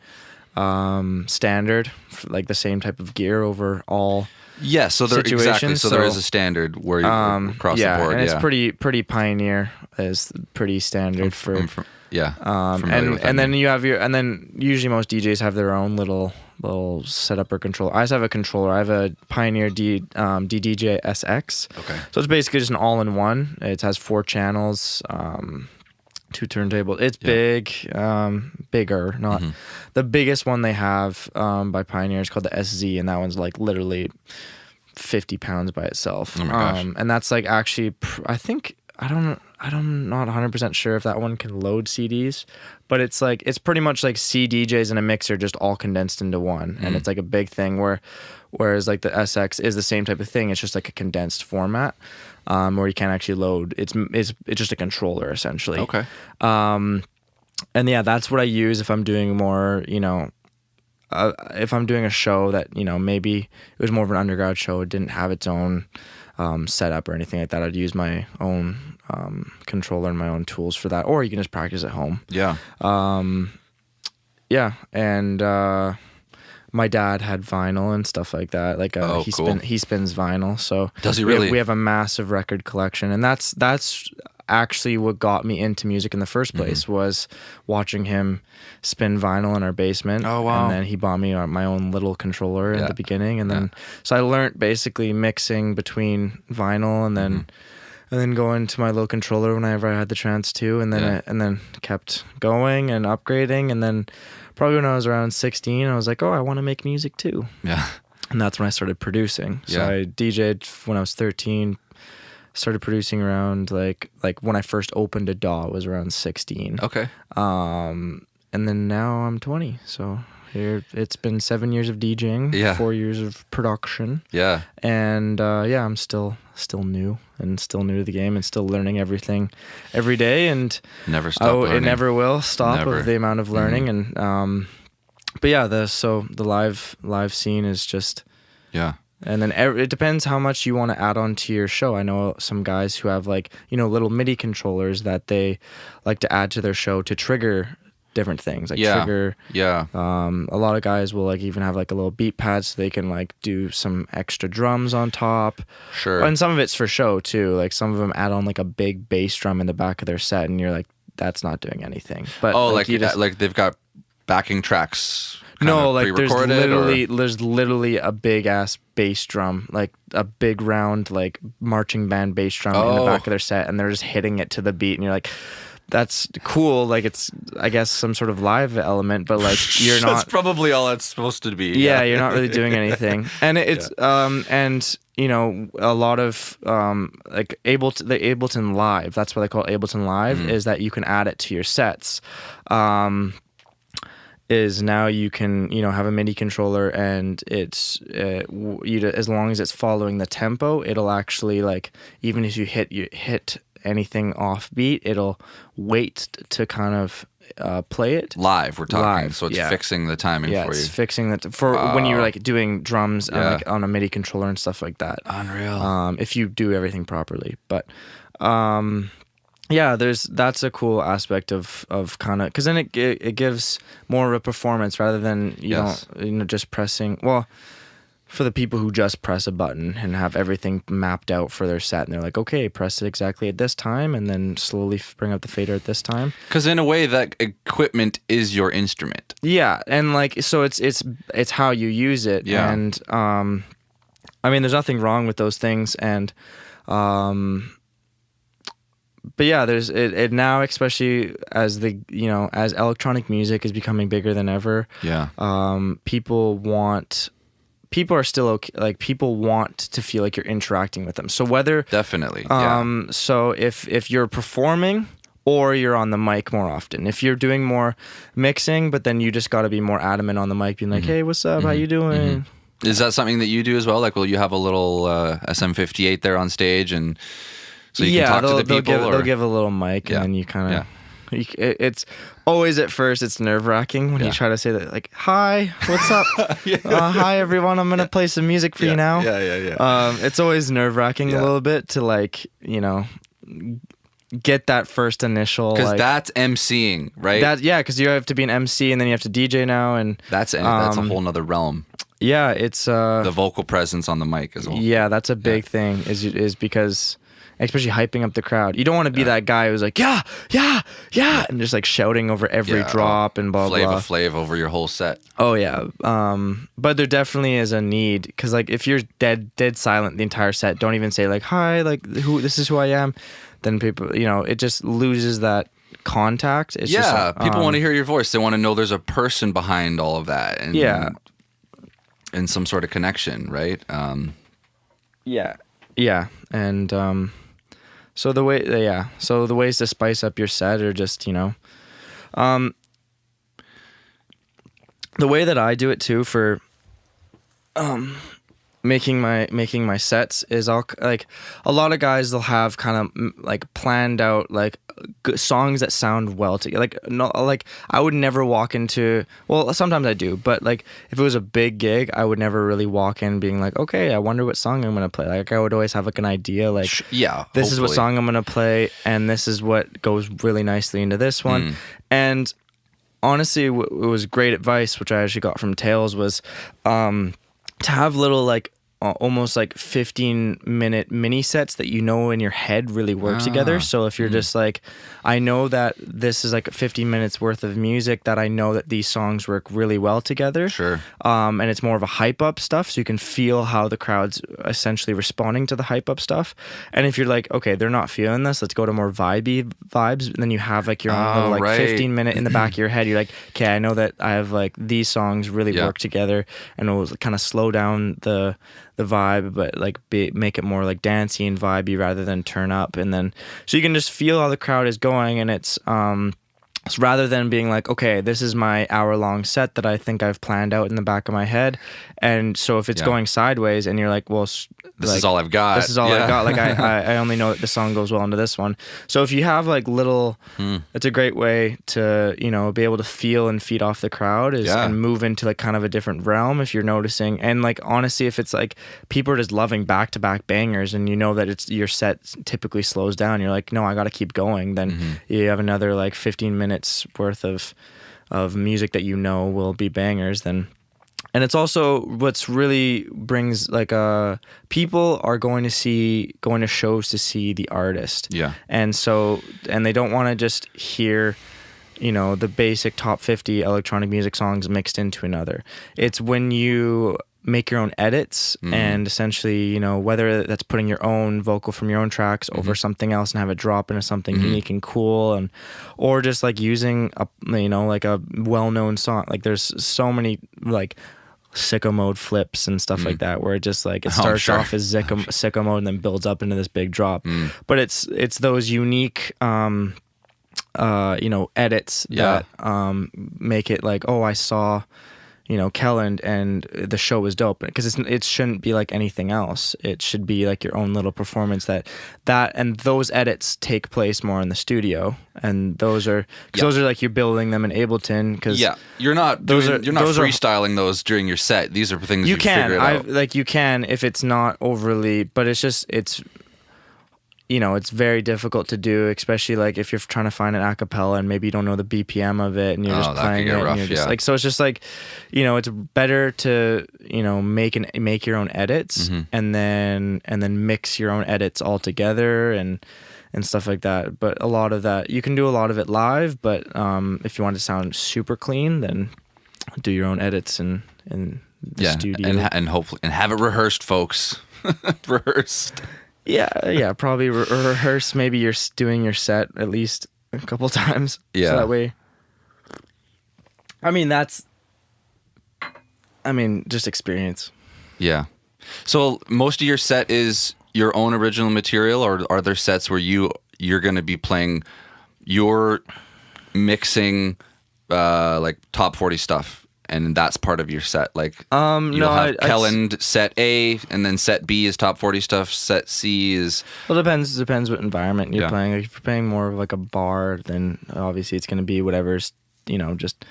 standard, like the same type of gear over all. Yeah, so there exactly. So there is a standard where you across the board. And it's pretty Pioneer is pretty standard and then you have and then usually most DJs have their own little little setup or controller. I just have a controller. I have a Pioneer DDJ SX. Okay. So it's basically just an all-in-one. It has 4 channels, 2 turntables. It's big, bigger. Not the biggest one they have by Pioneer is called the SZ, and that one's like literally 50 pounds by itself. Oh my gosh. And that's like actually, I think, I'm not 100% sure if that one can load CDs, but it's like, it's pretty much like CDJs and a mixer just all condensed into one. And it's like a big thing whereas like the SX is the same type of thing. It's just like a condensed format, where you can't actually load. It's just a controller essentially. Okay. And yeah, that's what I use if I'm doing more, if I'm doing a show that, maybe it was more of an underground show, it didn't have its own setup or anything like that, I'd use my own controller and my own tools for that, or you can just practice at home. Yeah. Yeah, and my dad had vinyl and stuff like that. Like cool. He spins vinyl, so does he really? We have a massive record collection, and that's actually what got me into music in the first place, was watching him spin vinyl in our basement. Oh, wow. And then he bought me my own little controller at the beginning, and then so I learned basically mixing between vinyl and then going to my little controller whenever I had the chance to, and then kept going and upgrading, and then probably when I was around 16, I was like, oh, I want to make music too. Yeah. And that's when I started producing. So I DJ'd when I was 13. Started producing around like when I first opened a DAW, it was around 16. Okay. And then now I'm 20. So here it's been 7 years of DJing, 4 years of production. Yeah. And I'm still new to the game and still learning everything every day, and never stop learning. It never will stop Never. of the amount of learning. And but yeah, the live scene is just And then it depends how much you want to add on to your show. I know some guys who have like, little MIDI controllers that they like to add to their show to trigger different things. Like trigger. Yeah. A lot of guys will like even have like a little beat pad so they can like do some extra drums on top. Sure. And some of it's for show too. Like some of them add on like a big bass drum in the back of their set, and you're like, that's not doing anything. But like they've got backing tracks. No, like there's pre-recorded, literally a big ass bass drum, like a big round like marching band bass drum in the back of their set, and they're just hitting it to the beat, and you're like, that's cool. Like it's, I guess, some sort of live element, but like you're not. That's probably all it's supposed to be. Yeah, you're not really doing anything, and it's and a lot of like the Ableton Live. That's what they call Ableton Live. Is that you can add it to your sets. Is now you can have a MIDI controller, and it's as long as it's following the tempo, it'll actually like, even if you hit anything off beat, it'll wait to kind of play it live. We're talking live, so it's fixing the timing for you. It's fixing that for when you're like doing drums like on a MIDI controller and stuff like that. Unreal. If you do everything properly, but that's a cool aspect of kind of, because then it gives more of a performance rather than just pressing. Well, for the people who just press a button and have everything mapped out for their set, and they're like, okay, press it exactly at this time, and then slowly bring up the fader at this time. Because in a way, that equipment is your instrument. Yeah, and like so, it's how you use it. Yeah. And I mean, there's nothing wrong with those things, and but yeah, there's it now, especially as as electronic music is becoming bigger than ever. Yeah. People are still okay. Like people want to feel like you're interacting with them. So whether definitely. So if you're performing or you're on the mic more often, if you're doing more mixing, but then you just got to be more adamant on the mic, being like, hey, what's up? How you doing? Is that something that you do as well? Like, will you have a little SM58 there on stage, and so you can talk to the people? They'll give a little mic, and then you kind of. It's always at first it's nerve-wracking when you try to say that, like, hi, what's up? Hi everyone, I'm gonna play some music for you now. It's always nerve-wracking a little bit to like get that first initial, because that's MCing, right? Because you have to be an MC and then you have to DJ now, and that's a whole nother realm. Yeah, it's the vocal presence on the mic as well. Yeah, that's a big thing is because especially hyping up the crowd. You don't want to be that guy who's like, yeah, and just like shouting over every drop and blah blah. Flav over your whole set. Oh yeah, but there definitely is a need, because like if you're dead silent the entire set, don't even say like hi, like this is who I am, then people, it just loses that contact. It's just, people want to hear your voice. They want to know there's a person behind all of that, and and some sort of connection, right? And so the ways to spice up your set are just the way that I do it too for making my sets is I'll like, a lot of guys, they'll have kind of like planned out like songs that sound well together. Like no, like I would never walk into, well, sometimes I do, but like if it was a big gig, I would never really walk in being like, okay, I wonder what song I'm gonna play. Like I would always have like an idea, like this is what song I'm gonna play, and this is what goes really nicely into this one. And honestly, it was great advice, which I actually got from Tails, was to have little like almost like 15-minute mini sets that in your head really work together. So if you're just like, I know that this is like 50 minutes worth of music, that I know that these songs work really well together. Sure. And it's more of a hype up stuff, so you can feel how the crowd's essentially responding to the hype up stuff. And if you're like, okay, they're not feeling this, let's go to more vibey vibes, and then you have like your own little like 15-minute in the back of your head. You're like, okay, I know that I have like these songs really work together, and it'll kind of slow down the vibe, but like make it more like dancey and vibey rather than turn up. And then so you can just feel how the crowd is going, and it's so rather than being like, okay, this is my hour-long set that I think I've planned out in the back of my head, and so if it's going sideways and you're like, well, this is all I've got. This is all I've got. Like I only know that the song goes well into this one. So if you have like little, it's a great way to be able to feel and feed off the crowd and move into like kind of a different realm if you're noticing. And like honestly, if it's like people are just loving back-to-back bangers, and that it's your set typically slows down, you're like, no, I got to keep going. Then you have another like 15 minutes worth of music that will be bangers. Then, and it's also what's really brings like people are going to shows to see the artist, and they don't want to just hear the basic top 50 electronic music songs mixed into another. It's when you make your own edits and essentially whether that's putting your own vocal from your own tracks over something else and have it drop into something unique and cool, or just like using a like a well-known song. Like there's so many like sicko mode flips and stuff like that, where it just like it starts off as sicko mode and then builds up into this big drop. But it's those unique edits that make it like, oh, I saw Kelland and the show was dope, because it shouldn't be like anything else. It should be like your own little performance and those edits take place more in the studio, and those are like you're building them in Ableton, because you're not freestyling those during your set. These are things you can figure it out. You can if it's not overly, but it's it's very difficult to do, especially like if you're trying to find an acapella and maybe you don't know the BPM of it and you're just playing it. Rough, and you're just like, so it's just like, it's better to, make your own edits and then mix your own edits all together and stuff like that. But a lot of that, you can do a lot of it live, but if you want to sound super clean, then do your own edits in the studio. And hopefully, and have it rehearsed, folks. Rehearsed. Yeah, probably rehearse. Maybe you're doing your set at least a couple times. Yeah. So that way. Just experience. Yeah. So most of your set is your own original material, or are there sets where you're going to be playing your mixing like top 40 stuff? And that's part of your set. Like, you'll have Kelland set A, and then set B is top 40 stuff. Set C is... Well, it depends what environment you're playing. Like, if you're playing more of like a bar, then obviously it's going to be whatever's, just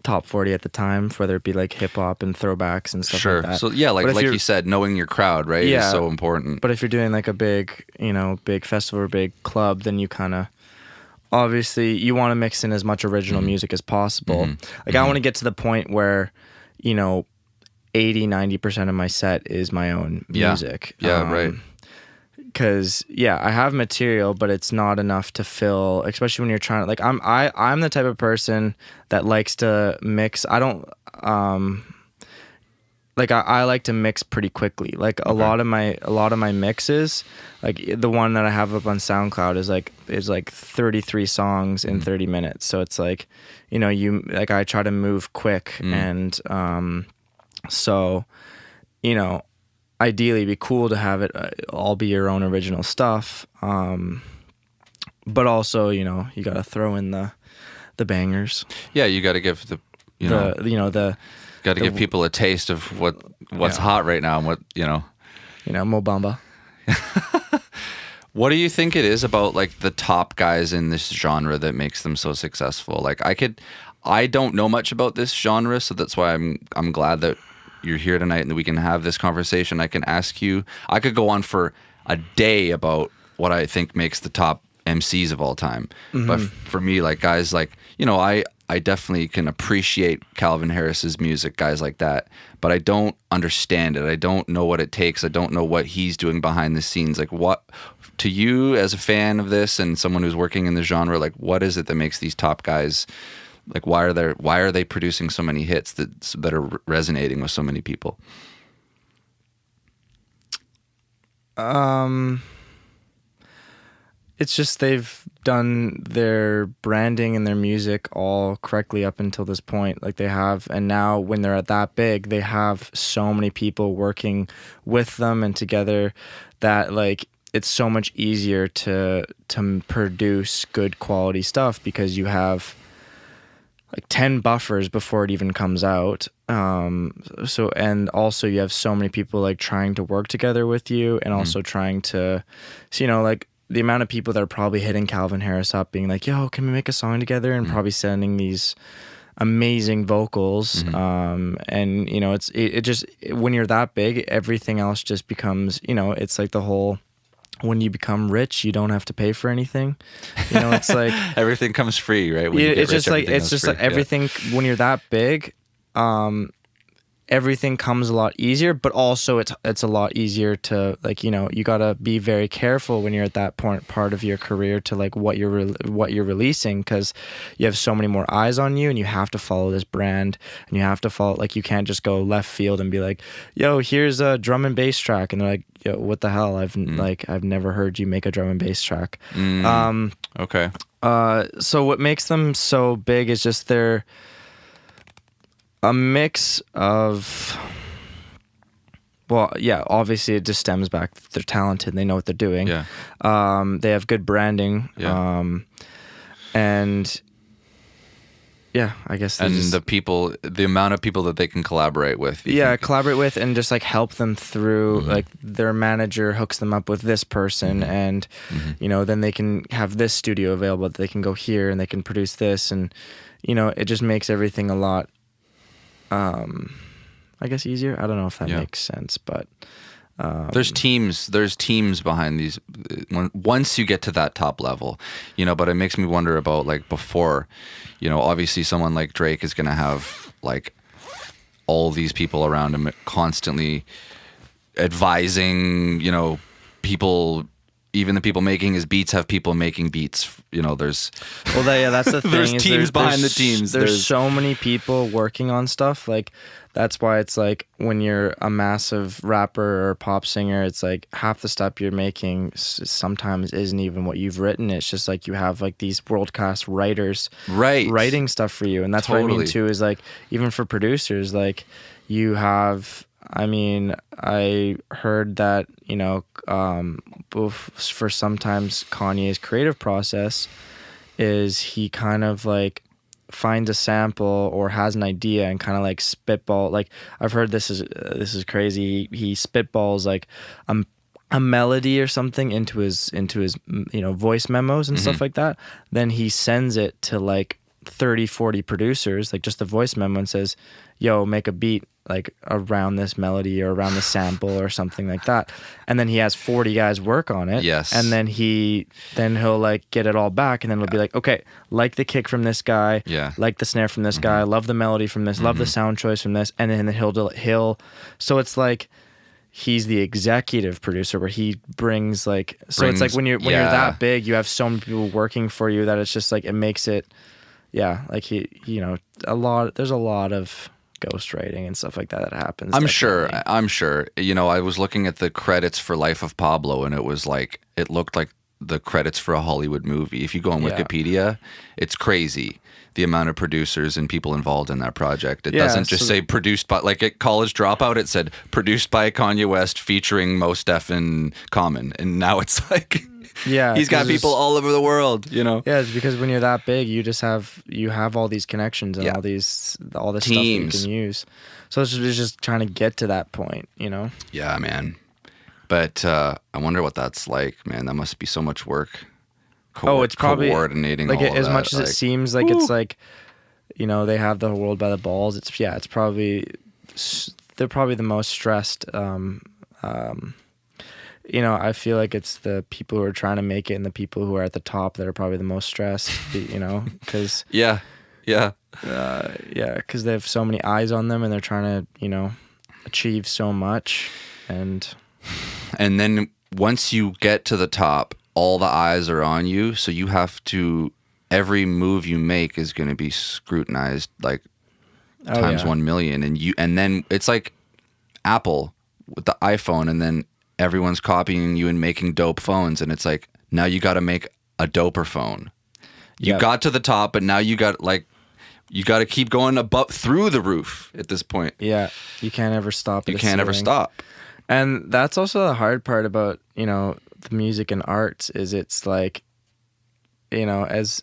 top 40 at the time, whether it be like hip hop and throwbacks and stuff like that. So yeah, like you said, knowing your crowd, right, is so important. But if you're doing like a big festival or big club, then you kind of... Obviously, you want to mix in as much original music as possible. Like, I want to get to the point where, 80-90% of my set is my own music. Yeah, right. Cause yeah, I have material, but it's not enough to fill, especially when you're trying to, like, I'm the type of person that likes to mix. I don't, like I like to mix pretty quickly. Like a lot of my mixes, like the one that I have up on SoundCloud is like 33 songs in 30 minutes. So it's like, you know, I try to move quick, and so, you know, ideally it'd be cool to have it all be your own original stuff, but also, you know, you got to throw in the bangers. Yeah, you got to give got to give people a taste of what's hot right now, and what, you know, Mo Bamba. What do you think it is about like the top guys in this genre that makes them so successful? Like I don't know much about this genre, so that's why I'm glad that you're here tonight and that we can have this conversation. I can ask you, I could go on for a day about what I think makes the top MCs of all time. But for me, like guys like, you know, I definitely can appreciate Calvin Harris's music, guys like that, but I don't understand it. I don't know what it takes. I don't know what he's doing behind the scenes. Like, what, to you as a fan of this and someone who's working in the genre, like what is it that makes these top guys, like why are they producing so many hits that are resonating with so many people? It's just they've done their branding and their music all correctly up until this point. Like they have, and now when they're at that big, they have so many people working with them and together that like it's so much easier to produce good quality stuff, because you have like 10 buffers before it even comes out. So, and also you have so many people like trying to work together with you, and also trying to, so, you know, like the amount of people that are probably hitting Calvin Harris up being like, yo, can we make a song together? And probably sending these amazing vocals. And you know, it just, when you're that big, everything else just becomes, you know, it's like the whole, when you become rich, you don't have to pay for anything. You know, it's like everything comes free, right? When you get it's rich, just like, it's just like everything, when you're that big, everything comes a lot easier, but also it's a lot easier to, like, you know, you gotta be very careful when you're at that part of your career to like what you're releasing, because you have so many more eyes on you, and you have to follow this brand, and you have to follow, like, you can't just go left field and be like, yo, here's a drum and bass track, and they're like, yo, what the hell? I've never heard you make a drum and bass track. Okay. So what makes them so big is just they're a mix of, well, yeah, obviously it just stems back, they're talented and they know what they're doing. Yeah. They have good branding. Yeah. And yeah, I guess. And the amount of people that they can collaborate with. Collaborate with, and just like help them through, like their manager hooks them up with this person, and you know, then they can have this studio available, they can go here and they can produce this, and you know, it just makes everything a lot, I guess, easier. I don't know if that makes sense, but there's teams behind these once you get to that top level, you know. But it makes me wonder about, like, before, you know, obviously someone like Drake is going to have like all these people around him constantly advising, you know, people. Even the people making his beats have people making beats. You know, that's the thing. There's teams behind the teams. There's so many people working on stuff. Like, that's why it's like when you're a massive rapper or pop singer, it's like half the stuff you're making sometimes isn't even what you've written. It's just like you have like these world-class writers writing stuff for you. And that's what I mean too, is like, even for producers, like you have, I mean, I heard that, you know, for sometimes Kanye's creative process is he kind of like finds a sample or has an idea and kind of like spitball. Like, I've heard this is crazy. He spitballs like a melody or something into his you know, voice memos and stuff like that. Then he sends it to like 30-40 producers, like just the voice memo, and says, yo, make a beat like around this melody or around the sample or something like that. And then he has 40 guys work on it. Yes. And then he'll like get it all back, and then it'll be like, okay, like the kick from this guy, like the snare from this guy, love the melody from this, love the sound choice from this, and then he'll so it's like, he's the executive producer where he brings like, so it's like when you're that big, you have so many people working for you that it's just like, it makes it, like there's a lot of ghostwriting and stuff like that happens. I'm sure. I was looking at the credits for Life of Pablo, and it looked like the credits for a Hollywood movie. If you go on Wikipedia, it's crazy the amount of producers and people involved in that project. It doesn't just say produced by, like at College Dropout, it said produced by Kanye West featuring Mos Def and Common, and now it's like he's got people all over the world. Yeah, it's because when you're that big, you have all these connections and all the teams stuff that you can use. So it's just trying to get to that point. Yeah, man. But I wonder what that's like, man. That must be so much work. It's probably coordinating like all as of much that, as it seems like it's like, they have the world by the balls. It's probably they're probably the most stressed. I feel like it's the people who are trying to make it and the people who are at the top that are probably the most stressed. Because because they have so many eyes on them and they're trying to achieve so much and then once you get to the top, all the eyes are on you, so you have to, every move you make is going to be scrutinized like times 1 million, and then it's like Apple with the iPhone, and then everyone's copying you and making dope phones, and it's like now you got to make a doper phone. You got to the top, but now you got to keep going above through the roof at this point. Yeah, you can't ever stop. You can't ever stop. And that's also the hard part about the music and arts is it's like it's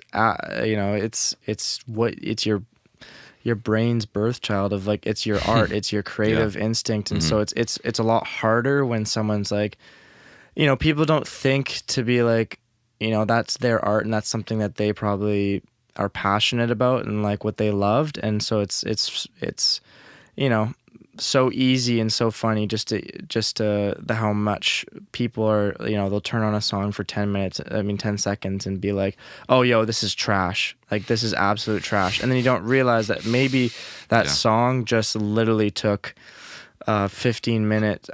your brain's birth child of like it's your art, it's your creative instinct, and so it's a lot harder when someone's like people don't think to be like that's their art and that's something that they probably are passionate about and like what they loved, and so it's so easy and so funny just to how much people are they'll turn on a song for 10 seconds and be like, oh yo, this is trash, like this is absolute trash, and then you don't realize that maybe that song just literally took 15 minutes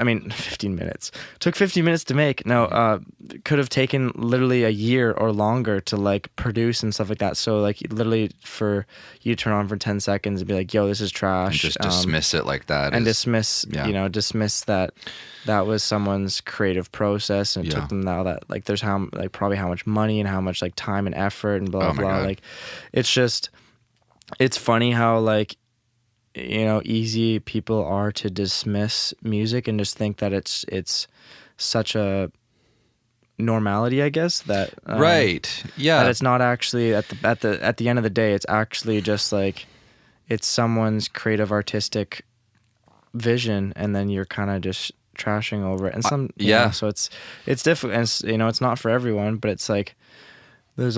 took 15 minutes to make. Could have taken literally a year or longer to like produce and stuff like that. So like literally for you to turn on for 10 seconds and be like, yo, this is trash, and just dismiss it like that, and dismiss that was someone's creative process, and it took them now that like there's probably how much money and how much like time and effort and blah blah. Like it's funny how like easy people are to dismiss music and just think that it's such a normality, I guess, that that it's not actually at the end of the day, it's actually just like it's someone's creative artistic vision, and then you're kind of just trashing over it, and so it's difficult, and it's not for everyone, but it's like there's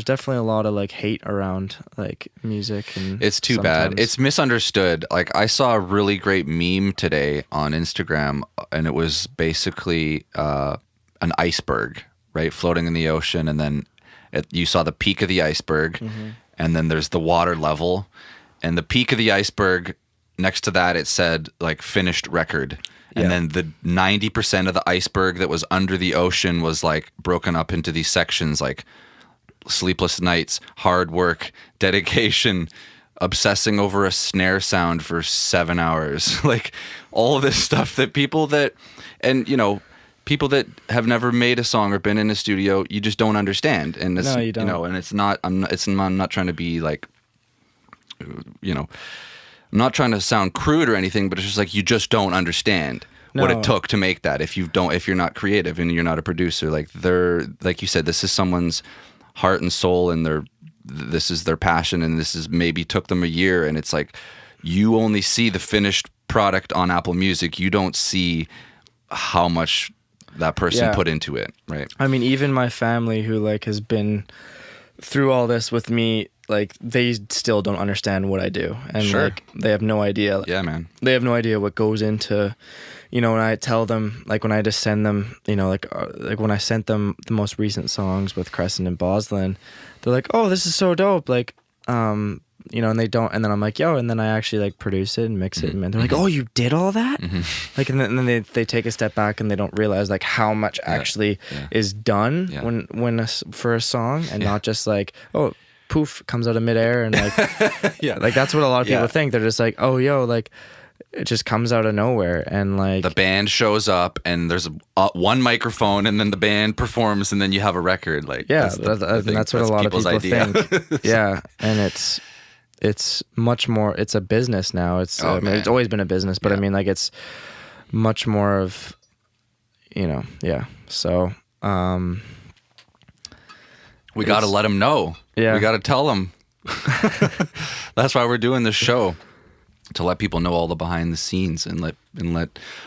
definitely a lot of like hate around like music, and it's too bad. It's misunderstood. Like I saw a really great meme today on Instagram, and it was basically an iceberg, right, floating in the ocean, and then you saw the peak of the iceberg, and then there's the water level, and the peak of the iceberg next to that it said like finished record. And then the 90% of the iceberg that was under the ocean was like broken up into these sections, like sleepless nights, hard work, dedication, obsessing over a snare sound for 7 hours, like all of this stuff that people that have never made a song or been in a studio, you just don't understand. And it's, no, you don't. And it's not. I'm not trying to be like, I'm not trying to sound crude or anything, but it's just like you just don't understand what it took to make that. If you're not creative and you're not a producer, like like you said, this is someone's heart and soul, and this is their passion, and this is maybe took them a year, and it's like you only see the finished product on Apple Music. You don't see how much that person put into it, right? I mean, even my family who like has been through all this with me, like they still don't understand what I do, and like they have no idea. Yeah, man. They have no idea what goes into, when I tell them, like when I just send them, like when I sent them the most recent songs with Crescent and Boslin, they're like, "Oh, this is so dope!" Like, and they don't, and then I'm like, yo, and then I actually like produce it and mix it, and they're like, oh, you did all that? Like, and then they take a step back and they don't realize like how much actually is done when for a song, and not just like, oh, poof, comes out of midair, and like, like that's what a lot of people think. They're just like, oh, yo, like, it just comes out of nowhere, and like the band shows up and there's one microphone, and then the band performs, and then you have a record. Like, that's what a lot of people think. Yeah, and it's much more. It's a business now. It's it's always been a business, but I mean, like, it's much more of, So we got to let them know. Yeah, we got to tell them. That's why we're doing this show. To let people know all the behind the scenes, and let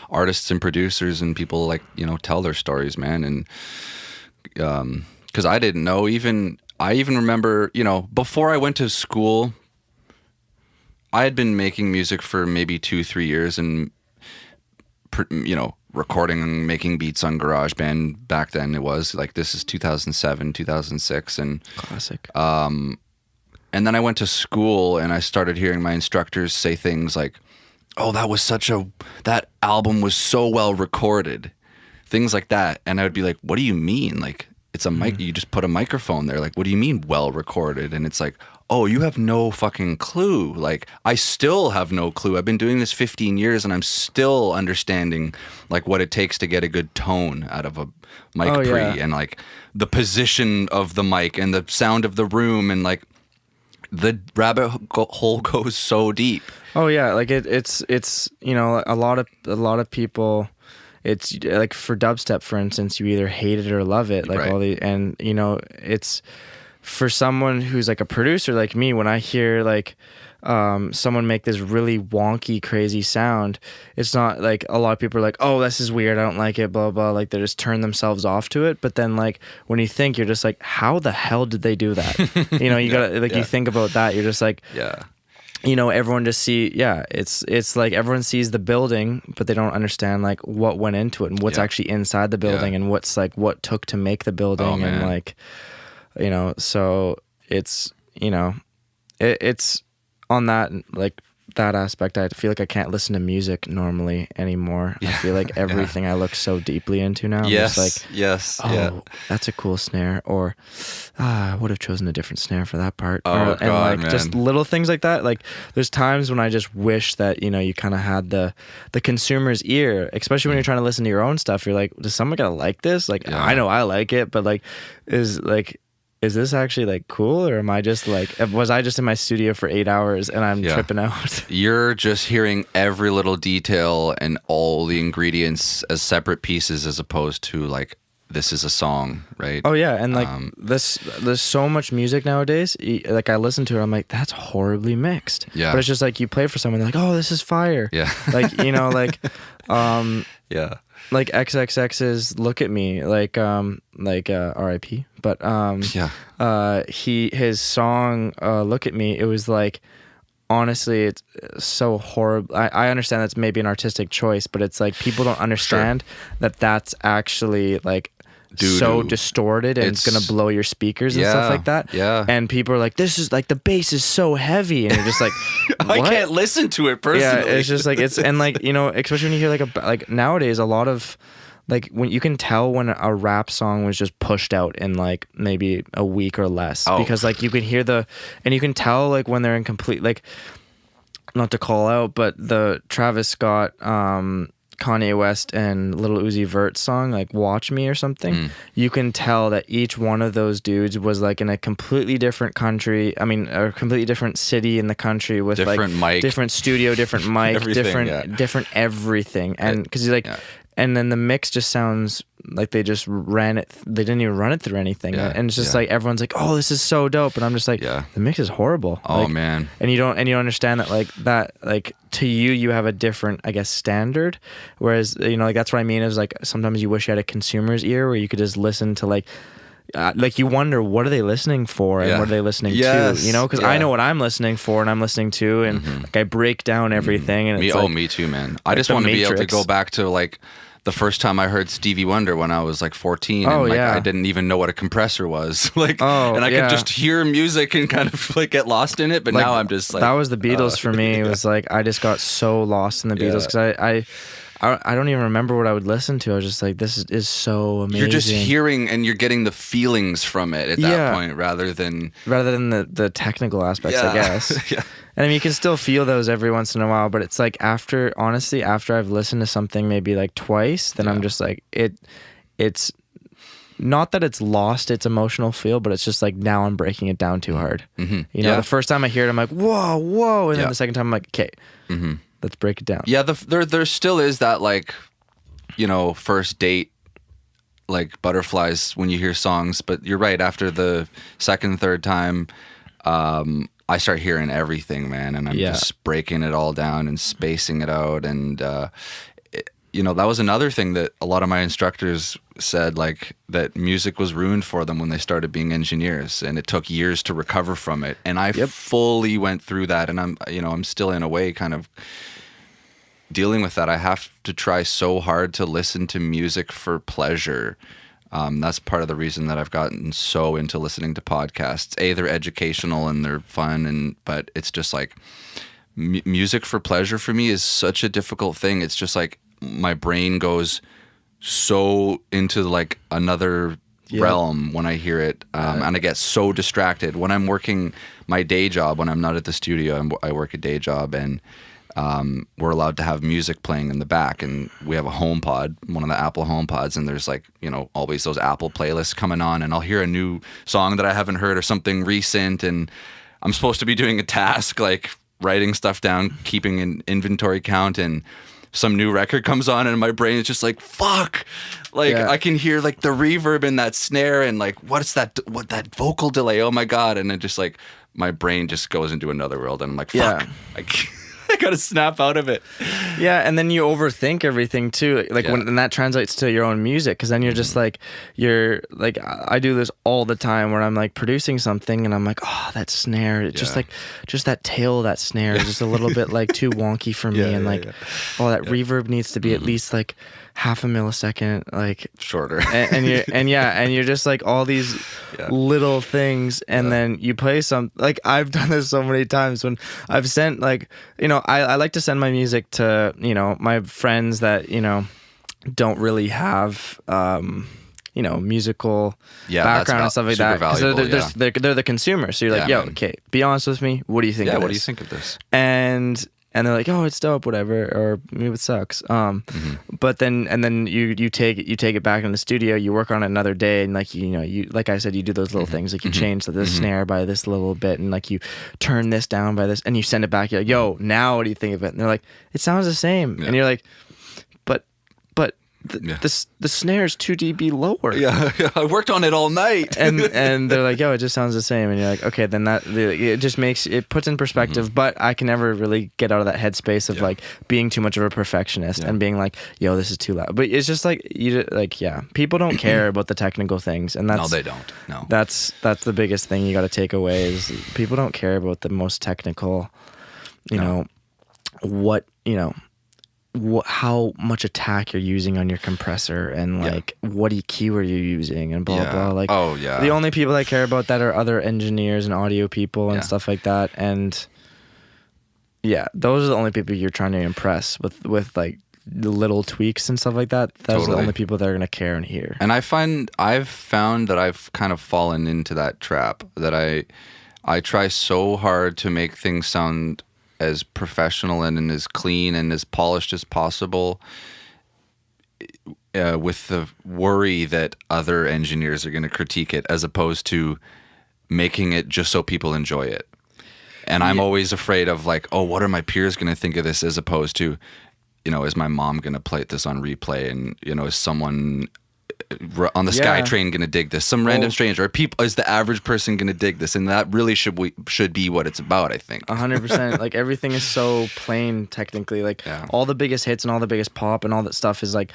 artists and producers and people like, tell their stories, man. And because I didn't know, I even remember, before I went to school, I had been making music for maybe 2-3 years, and recording and making beats on GarageBand. Back then it was like, this is 2007, 2006, and classic. And then I went to school, and I started hearing my instructors say things like, oh, that album was so well recorded. Things like that. And I would be like, what do you mean? Like, it's a mic, you just put a microphone there. Like, what do you mean well recorded? And it's like, oh, you have no fucking clue. Like, I still have no clue. I've been doing this 15 years, and I'm still understanding like what it takes to get a good tone out of a mic and like the position of the mic and the sound of the room, and like, the rabbit hole goes so deep. Oh yeah, like it's a lot of people. It's like for dubstep, for instance, you either hate it or love it. Like it's for someone who's like a producer like me. When I hear like someone make this really wonky, crazy sound, it's not like a lot of people are like, oh, this is weird, I don't like it, blah blah. Like, they just turn themselves off to it. But then like when you think, you're just like, how the hell did they do that? You gotta like, you think about that, you're just like, everyone just it's like everyone sees the building, but they don't understand like what went into it, and what's actually inside the building, and what's like what took to make the building. And like, so it's it's on that, like, that aspect, I feel like I can't listen to music normally anymore. I feel like everything I look so deeply into now. Yes, I'm just like, that's a cool snare, or I would have chosen a different snare for that part. Oh, and God, like, man. Just little things like that. Like, there's times when I just wish that you kind of had the consumer's ear, especially when you're trying to listen to your own stuff. You're like, does someone gonna like this? Like, I know I like it, but like, is this actually like cool, or am I just like, was I just in my studio for 8 hours and I'm tripping out? You're just hearing every little detail and all the ingredients as separate pieces, as opposed to like, this is a song, right? Oh yeah, and like there's so much music nowadays. Like, I listen to it, I'm like, that's horribly mixed. Yeah. But it's just like, you play for someone, they're like, oh, this is fire. Yeah. Like, yeah. Like XXX's "Look at Me," like R.I.P. But his song "Look at Me," it was like, honestly, it's so horrible. I understand that's maybe an artistic choice, but it's like, people don't understand that that's actually like so distorted, and it's gonna blow your speakers and stuff like that. Yeah. And people are like, this is like, the bass is so heavy, and you're just like, I can't listen to it personally. Yeah, it's just like, it's, and like, especially when you hear like nowadays, a lot of like, when you can tell when a rap song was just pushed out in like maybe a week or less, because like, you can hear and you can tell like when they're in complete, like, not to call out, but the Travis Scott, Kanye West and Lil Uzi Vert song, like "Watch Me" or something, you can tell that each one of those dudes was like in a completely different country. I mean, a completely different city in the country, with different like mic, different studio, different mic, different everything. And because and then the mix just sounds like they just ran it. They didn't even run it through anything, and it's just like, everyone's like, "Oh, this is so dope," and I'm just like, "The mix is horrible." Oh, like, man! And you don't understand that, like to you have a different, I guess, standard. Whereas like, that's what I mean, is like, sometimes you wish you had a consumer's ear where you could just listen to like you wonder, what are they listening for, and what are they listening to? Because I know what I'm listening for, and I'm listening to, and like, I break down everything, and it's me too, man. I just the want to be able to Matrix. go back to like the first time I heard Stevie Wonder when I was like 14, Oh, and like yeah. I didn't even know what a compressor was. Like, Oh, and I yeah. could just hear music and kind of like get lost in it. But Like, now I'm just like, that was the Beatles for me. It yeah. was like I just got so lost in the Beatles because I don't even remember what I would listen to. I was just like, this is so amazing. You're just hearing and you're getting the feelings from it at that Yeah. point, rather than the technical aspects, I guess. yeah. And I mean, you can still feel those every once in a while, but it's like honestly, after I've listened to something maybe like twice, then I'm just like, it's not that it's lost its emotional feel, but it's just like now I'm breaking it down too hard. Mm-hmm. You know, the first time I hear it, I'm like, whoa. And then the second time I'm like, okay, let's break it down. Yeah, there still is that, like, you know, first date, like butterflies when you hear songs. But you're right, after the second, third time, I start hearing everything, man, and I'm just breaking it all down and spacing it out. And you know, that was another thing that a lot of my instructors said, like, that music was ruined for them when they started being engineers, and it took years to recover from it. And I fully went through that, and I'm still in a way kind of dealing with that. I have to try so hard to listen to music for pleasure. That's part of the reason that I've gotten so into listening to podcasts. They're educational and they're fun, but it's just like music for pleasure for me is such a difficult thing. It's just like my brain goes so into like another realm when I hear it, and I get so distracted when I'm working my day job. When I'm not at the studio, I work a day job, and we're allowed to have music playing in the back, and we have a HomePod, one of the Apple HomePods, and there's like, you know, always those Apple playlists coming on, and I'll hear a new song that I haven't heard or something recent, and I'm supposed to be doing a task like writing stuff down, keeping an inventory count, and some new record comes on and my brain is just like, fuck, like I can hear like the reverb in that snare and like, what that vocal delay, oh my God. And it just like, my brain just goes into another world, and I'm like, fuck, I gotta snap out of it. Yeah, and then you overthink everything too, like and that translates to your own music, because then you're just like, I do this all the time where I'm like producing something and I'm like, oh, that snare, just that tail of that snare is just a little bit like too wonky for me, and oh, that reverb needs to be at least like half a millisecond like shorter, and you're just like all these little things, and then you play some, like I've done this so many times when I've sent, like, you know, I like to send my music to, you know, my friends that, you know, don't really have you know, musical background and stuff like that, because they're the consumer, so you're like, yo, okay, be honest with me, what do you think of this? What do you think of this? And they're like, oh, it's dope, whatever, or maybe it sucks. But then you take it back in the studio, you work on it another day, and like, you know, you, like I said, you do those little things, like you change the snare by this little bit, and like you turn this down by this, and you send it back. You're like, yo, now what do you think of it? And they're like, it sounds the same. And you're like, but the snare is 2 dB lower. Yeah, I worked on it all night. and they're like, yo, it just sounds the same. And you're like, okay, then it just puts in perspective. But I can never really get out of that headspace of like being too much of a perfectionist and being like, yo, this is too loud. But it's just like, people don't care about the technical things, and that's, no, they don't. No, that's the biggest thing you got to take away, is people don't care about the most technical, you know, what, you know, how much attack you're using on your compressor, and like what EQ are you using, and blah blah. Like, the only people that care about that are other engineers and audio people and stuff like that. And those are the only people you're trying to impress with like the little tweaks and stuff like that. Those are the only people that are gonna care and hear. And I've found that I've kind of fallen into that trap, that I try so hard to make things sound as professional and as clean and as polished as possible, with the worry that other engineers are going to critique it, as opposed to making it just so people enjoy it. And I'm always afraid of like, oh, what are my peers going to think of this, as opposed to, you know, is my mom going to play this on replay, and, you know, is someone on the SkyTrain going to dig this? Some random stranger, or is the average person going to dig this? And that really should be what it's about, I think. 100%. Like, everything is so plain technically. Like, all the biggest hits and all the biggest pop and all that stuff is like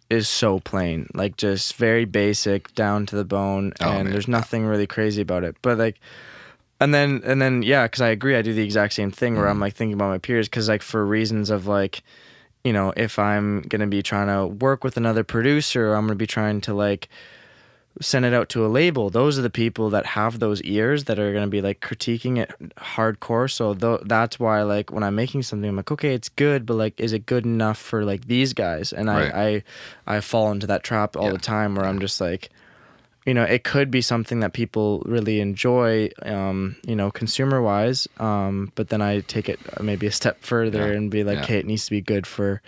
is so plain. Like, just very basic, down to the bone, and there's nothing really crazy about it. But like, and then yeah, because I agree, I do the exact same thing where I'm like thinking about my peers, because like for reasons of like, you know, if I'm going to be trying to work with another producer, I'm going to be trying to like send it out to a label, those are the people that have those ears that are going to be like critiquing it hardcore. So that's why like when I'm making something, I'm like, okay, it's good, but like, is it good enough for like these guys? And I fall into that trap all the time where I'm just like, you know, it could be something that people really enjoy, you know, consumer wise. But then I take it maybe a step further and be like, okay, it needs to be good for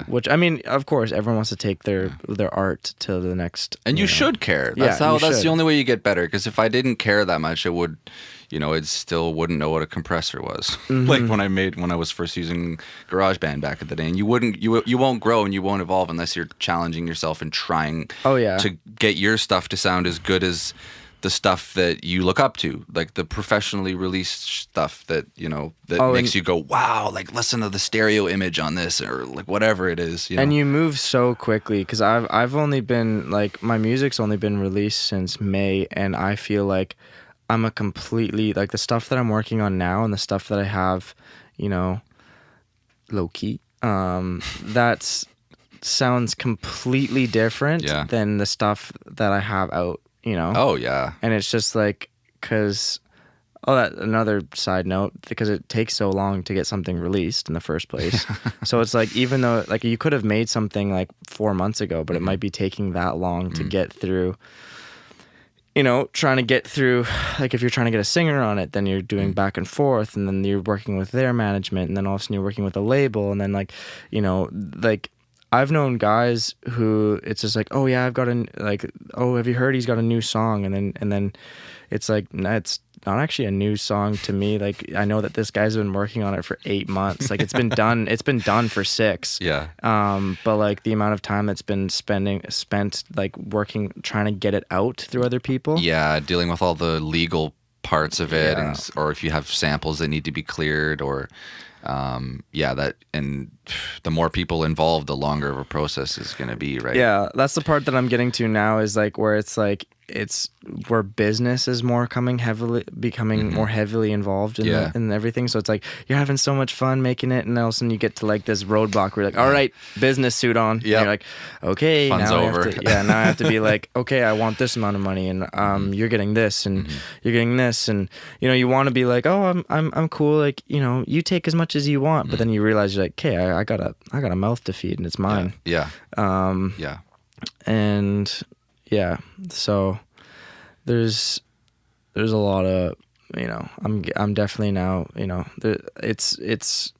which I mean, of course, everyone wants to take their art to the next. And you should care. That's the only way you get better. Because if I didn't care that much, it would, you know, it still wouldn't know what a compressor was. Like when I was first using GarageBand back in the day, and you won't grow and you won't evolve unless you're challenging yourself and trying to get your stuff to sound as good as the stuff that you look up to, like the professionally released stuff that, you know, that makes you go, wow, like listen to the stereo image on this, or like whatever it is, you know? And you move so quickly, because I've only been like, my music's only been released since May, and I feel like I'm a completely, like the stuff that I'm working on now and the stuff that I have, you know, low key, that's sounds completely different than the stuff that I have out, you know? Oh, yeah. And it's just like, because, that another side note, because it takes so long to get something released in the first place. So it's like, even though, like, you could have made something like 4 months ago, but it might be taking that long to get through, you know, trying to get through, like, if you're trying to get a singer on it, then you're doing back and forth, and then you're working with their management, and then all of a sudden you're working with a label, and then, like, you know, like, I've known guys who it's just like, oh yeah, I've got have you heard he's got a new song? And then it's like, nah, it's not actually a new song to me. Like, I know that this guy's been working on it for 8 months. Like, it's been done for 6. Yeah. But like the amount of time that's been spent like working, trying to get it out through other people. Yeah. Dealing with all the legal parts of it, or if you have samples that need to be cleared, or and the more people involved, the longer of a process is going to be, right? Yeah, that's the part that I'm getting to now, is like where it's like, it's where business is becoming more heavily involved in everything. So it's like, you're having so much fun making it, and all of a sudden you get to like this roadblock where you're like, all right, business suit on. Yeah. You're like, okay, fun's over. Now I have to be like, okay, I want this amount of money, and you're getting this, and you're getting this, and you know, you want to be like, oh, I'm cool, like, you know, you take as much as you want, but then you realize you're like, okay, I got a mouth to feed, and it's mine. Yeah. And yeah, so there's a lot of, you know, I'm definitely now, you know, it's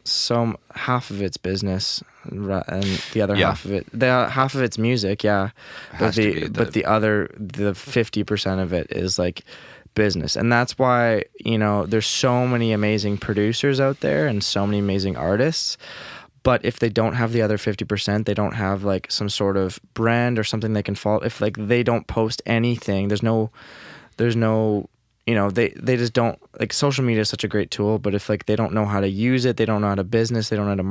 so half of it's business, and the other half of it's music, but the other 50% of it is like business. And that's why, you know, there's so many amazing producers out there and so many amazing artists. But if they don't have the other 50%, they don't have like some sort of brand or something they can follow. If like they don't post anything, there's no, you know, they just don't, like, social media is such a great tool, but if like they don't know how to use it, they don't know how to business, they don't know how to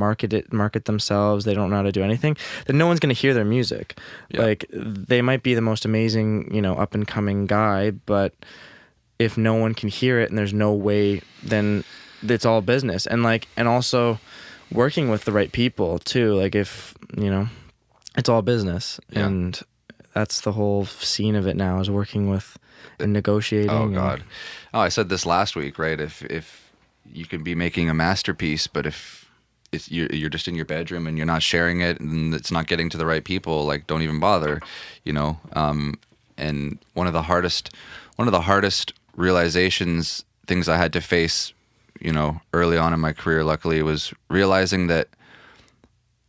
market themselves, they don't know how to do anything, then no one's going to hear their music. Yeah. Like, they might be the most amazing, you know, up and coming guy, but if no one can hear it and there's no way, then it's all business. And like, and also working with the right people too, like, if, you know, it's all business. And that's the whole scene of it now, is working with and negotiating. Oh God. I said this last week, right? If you could be making a masterpiece, but if you're just in your bedroom and you're not sharing it, and it's not getting to the right people, like, don't even bother, you know? And one of the hardest realizations, things I had to face, you know, early on in my career, luckily, was realizing that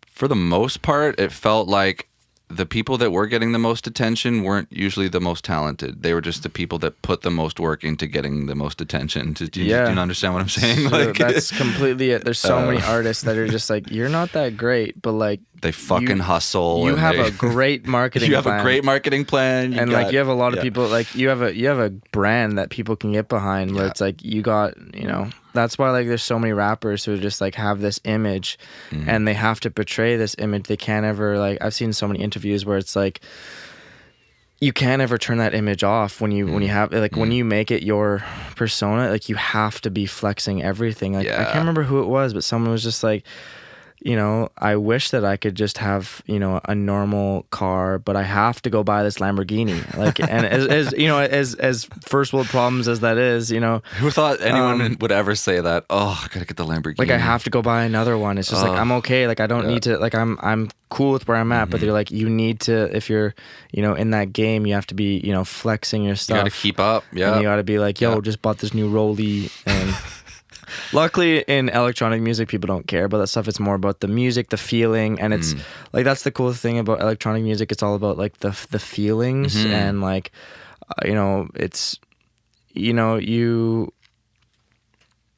for the most part, it felt like the people that were getting the most attention weren't usually the most talented. They were just the people that put the most work into getting the most attention. Do you understand what I'm saying? Like, that's completely it. There's so many artists that are just like, you're not that great, but like, they fucking hustle. You have a great marketing plan. You have a great marketing plan. You have a lot of people, like, you have a brand that people can get behind, where it's like, you got, you know, that's why, like, there's so many rappers who just like have this image, and they have to portray this image. They can't ever, like, I've seen so many interviews where it's like, you can't ever turn that image off when you have, like, when you make it your persona, like, you have to be flexing everything. Like, I can't remember who it was, but someone was just like, you know, I wish that I could just have, you know, a normal car, but I have to go buy this Lamborghini. Like, and as you know, as first world problems as that is, you know, Who thought anyone would ever say that? Oh, I gotta get the Lamborghini. like I have to go buy another one. It's just like, I'm okay. Like I don't need to, like I'm cool with where I'm at, but they're like, you need to, if you're, you know, in that game, you have to be, you know, flexing your stuff. You gotta keep up. Yeah. And you gotta be like, yo, just bought this new Rollie. And luckily in electronic music, people don't care about that stuff. It's more about the music, the feeling. And it's like, that's the cool thing about electronic music. It's all about like the feelings and like, you know, it's, you know, you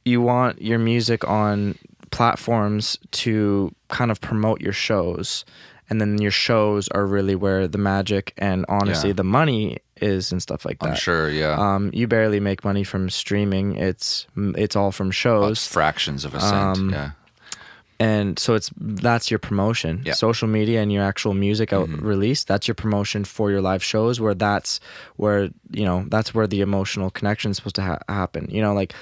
want your music on platforms to kind of promote your shows, and then your shows are really where the magic and honestly the money is and stuff like that. I'm sure, yeah. You barely make money from streaming. It's all from shows. It's fractions of a cent, yeah. And so that's your promotion. Yeah. Social media and your actual music out release, that's your promotion for your live shows, where that's where, you know, that's where the emotional connection is supposed to happen. You know, like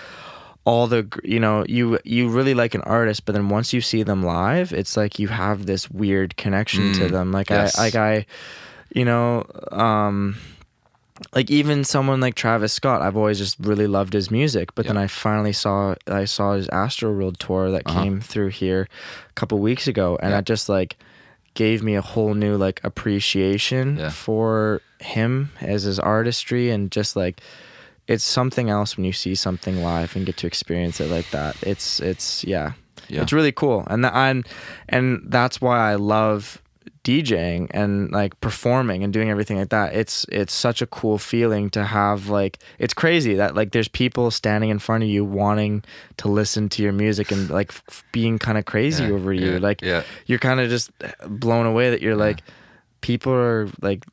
all the, you know, you really like an artist, but then once you see them live, it's like you have this weird connection to them. Like yes. I you know, like even someone like Travis Scott, I've always just really loved his music, but then I finally saw his Astroworld tour that came through here a couple weeks ago, and that just like gave me a whole new like appreciation for him as his artistry, and just like, it's something else when you see something live and get to experience it like that. It's really cool, and that's why I love DJing and like performing and doing everything like that. It's such a cool feeling to have. Like, it's crazy that like there's people standing in front of you wanting to listen to your music and like being kind of crazy over you. Like you're kind of just blown away that you're like, people are like,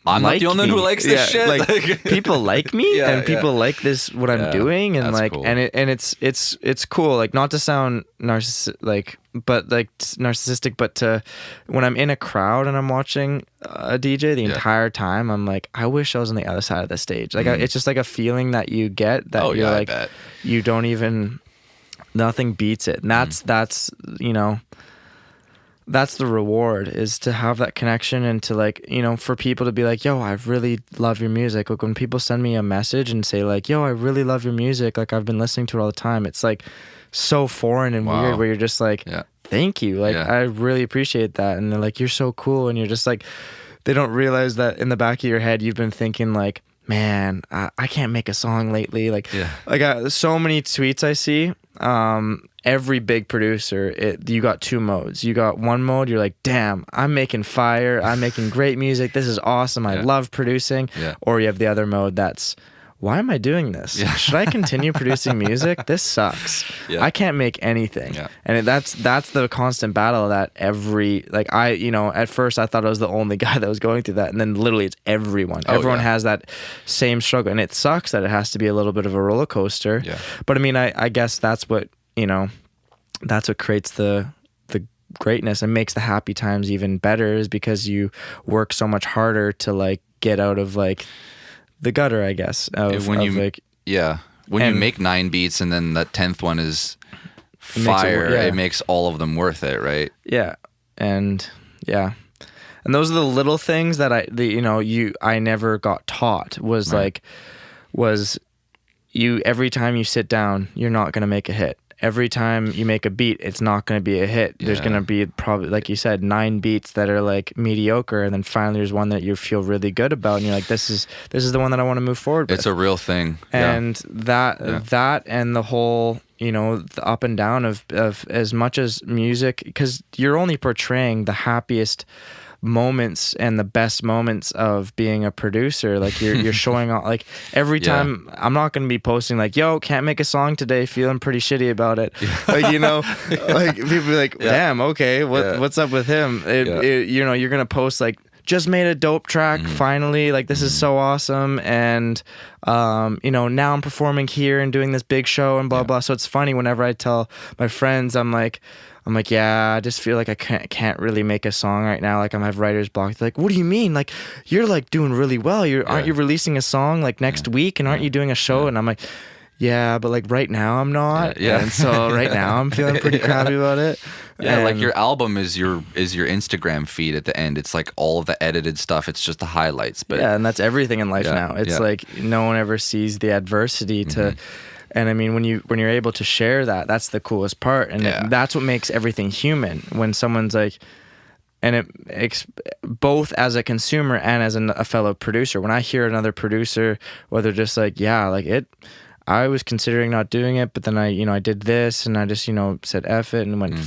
I'm like not the only one who likes this shit. Like people like me, and people like this what I'm doing, and like cool. and it's cool. Like, not to sound narcissistic, but to when I'm in a crowd and I'm watching a DJ the entire time, I'm like, I wish I was on the other side of the stage. Like it's just like a feeling that you get that you're like, you don't even, nothing beats it. And that's you know, that's the reward, is to have that connection, and to like, you know, for people to be like, yo, I really love your music. Like when people send me a message and say like, yo, I really love your music, like I've been listening to it all the time, it's like so foreign and weird, where you're just like, thank you, like I really appreciate that. And they're like, you're so cool, and you're just like, they don't realize that in the back of your head you've been thinking like, man, I can't make a song lately. Like so many tweets I see. Every big producer, you got two modes. You got one mode, you're like, damn, I'm making fire, I'm making great music, this is awesome, I love producing. Or you have the other mode that's, why am I doing this? Should I continue producing music? This sucks. I can't make anything. And that's the constant battle that you know, at first I thought I was the only guy that was going through that, and then literally it's everyone. Everyone has that same struggle, and it sucks that it has to be a little bit of a roller coaster. But I mean, I guess that's what, you know, that's what creates the greatness and makes the happy times even better, is because you work so much harder to like get out of like the gutter, I guess. When you make 9 beats and then that 10th one is fire, it makes all of them worth it, right? And those are the little things that I never got taught, was every time you sit down, you're not going to make a hit. Every time you make a beat, it's not going to be a hit. There's going to be probably, like you said, 9 beats that are like mediocre, and then finally there's one that you feel really good about, and you're like, this is the one that I want to move forward with. It's a real thing. And that and the whole, you know, the up and down of as much as music, because you're only portraying the happiest moments and the best moments of being a producer. Like you're showing off, like every time. I'm not going to be posting like, yo, can't make a song today, feeling pretty shitty about it. Like, you know, like people be like, damn, okay, what's up with him? You know, you're going to post like, just made a dope track finally, like this is so awesome, and you know, now I'm performing here and doing this big show and blah blah. So it's funny whenever I tell my friends, I'm like, yeah, I just feel like I can't really make a song right now. Like, I have writer's block. They're like, what do you mean? Like, you're like doing really well. Aren't you releasing a song like next week? And aren't you doing a show? And I'm like, yeah, but like right now I'm not. Yeah. And so right now I'm feeling pretty crappy about it. Yeah, like And your album is your Instagram feed at the end. It's like all of the edited stuff. It's just the highlights. But yeah, and that's everything in life Yeah, now. It's yeah. like no one ever sees the adversity to, and I mean when you're able to share that, that's the coolest part, and Yeah. that's what makes everything human. When someone's like, and both as a consumer and as a fellow producer. When I hear another producer, whether just like I was considering not doing it, but then I did this and I just said F it and went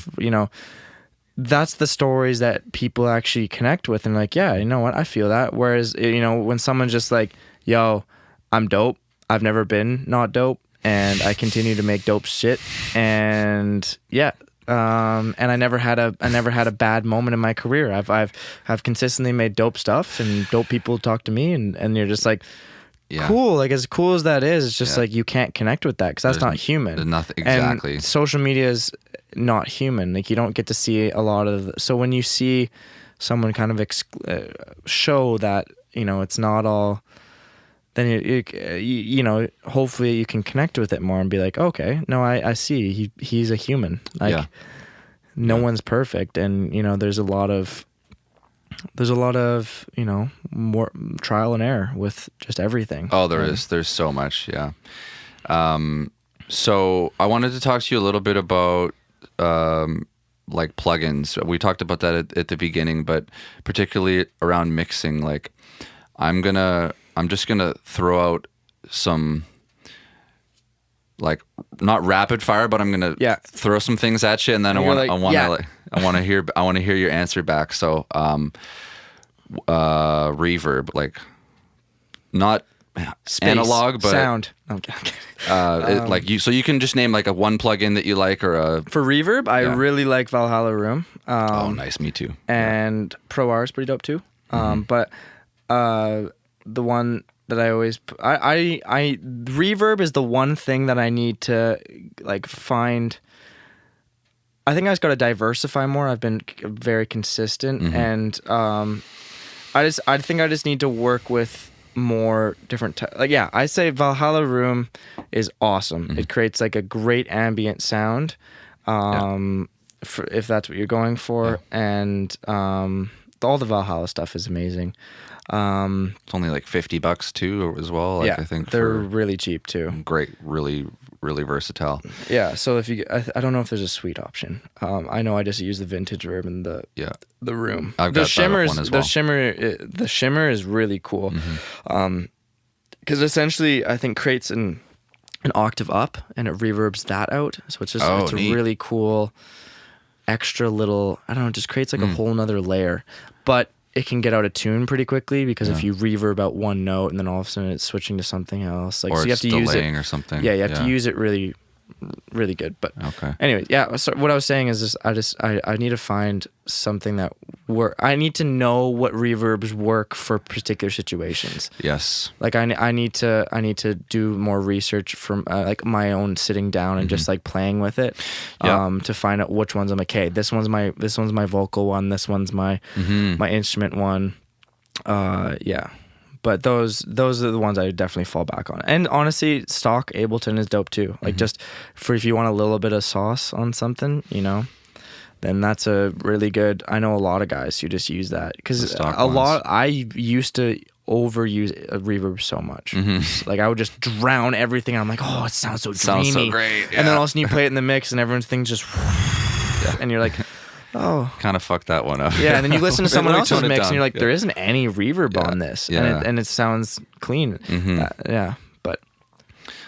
that's the stories that people actually connect with and like, yeah, you know what, I feel that. Whereas, when someone's just like, yo, I'm dope, I've never been not dope, and I continue to make dope shit, and yeah, and I never had a bad moment in my career. I've consistently made dope stuff, and dope people talk to me, and you're just like, Yeah. cool. Like as cool as that is, it's just Yeah. like you can't connect with that because that's not human. There's nothing exactly. And social media is not human. Like you don't get to see a lot of. So when you see someone kind of show that it's not all, then hopefully you can connect with it more and be like, okay, no, I see he's a human. Like Yeah. no one's perfect, and there's a lot of more trial and error with just everything. Oh, there's so much. Yeah. So I wanted to talk to you a little bit about like plugins. We talked about that at the beginning, but particularly around mixing. Like I'm just gonna throw out some, like, not rapid fire, but I'm gonna throw some things at you, and then I want to hear your answer back. So reverb, like not Space, analog, but sound. Okay. like you can just name like a one plugin that you like, or a For reverb, I really like Valhalla Room. oh, nice, me too. And Pro R is pretty dope too. But the one that I always I reverb is the one thing that I need to like find. I think I just got to diversify more. I've been very consistent, and I think I just need to work with more different like I say Valhalla Room is awesome. It creates like a great ambient sound, if that's what you're going for, and all the Valhalla stuff is amazing. It's only like $50 too, as well. Like, I think they're really cheap too. Great, really, really versatile. Yeah, so if you, I don't know if there's a sweet option. I know I just use the vintage verb and the room. I've got that one as well. The shimmer is really cool, because essentially I think creates an octave up and it reverbs that out. So it's just it's a really cool extra little, I don't know, it just creates like a whole nother layer, but it can get out of tune pretty quickly because if you reverb out one note and then all of a sudden it's switching to something else, like, or so you have to use it or something. Yeah, you have to use it really, really good. But anyway, so what I was saying is I need to find something that I need to know what reverbs work for particular situations. Yes. Like I need to do more research from like my own sitting down and just like playing with it, to find out which ones I'm like, okay, this one's my vocal one, this one's my my instrument one, But those are the ones I would definitely fall back on. And honestly, stock Ableton is dope too. Like just for if you want a little bit of sauce on something, then that's a really good. I know a lot of guys who just use that because I used to overuse a reverb so much. Like I would just drown everything. I'm like, oh, it sounds so dreamy. Sounds so great. Yeah. And then all of a sudden you play it in the mix and everyone's thing just, and you're like, oh, kind of fucked that one up. Yeah, and then you listen to someone else's mix and you're like, there isn't any reverb on this, and it sounds clean. But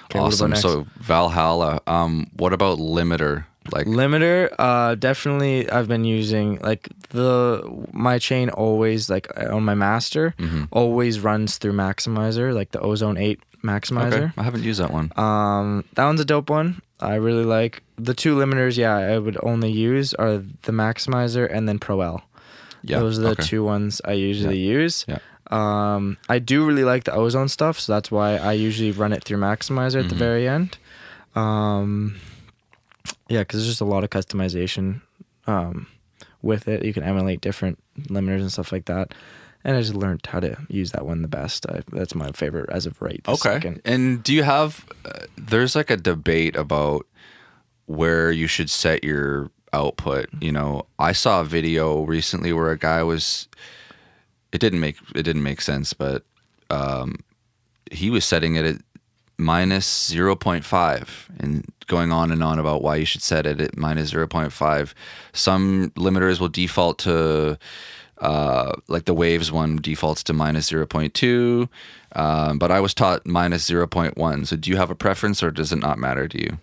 okay, awesome. So Valhalla. What about limiter? Like limiter, definitely. I've been using like my chain always, like on my master, always runs through maximizer, like the Ozone 8 maximizer. Okay. I haven't used that one. That one's a dope one. I really like the two limiters. I would only use are the maximizer and then Pro L. Those are the two ones I usually use. I do really like the Ozone stuff, so that's why I usually run it through maximizer at the very end. Because there's just a lot of customization with it. You can emulate different limiters and stuff like that. and I just learned how to use that one the best. That's my favorite as of right this second. And do you have? There's like a debate about where you should set your output. You know, I saw a video recently where a guy was. It didn't make sense, but he was setting it at minus 0.5 and going on and on about why you should set it at minus 0.5. Some limiters will default to like the Waves one defaults to minus 0.2, but I was taught minus 0.1. So do you have a preference, or does it not matter to you?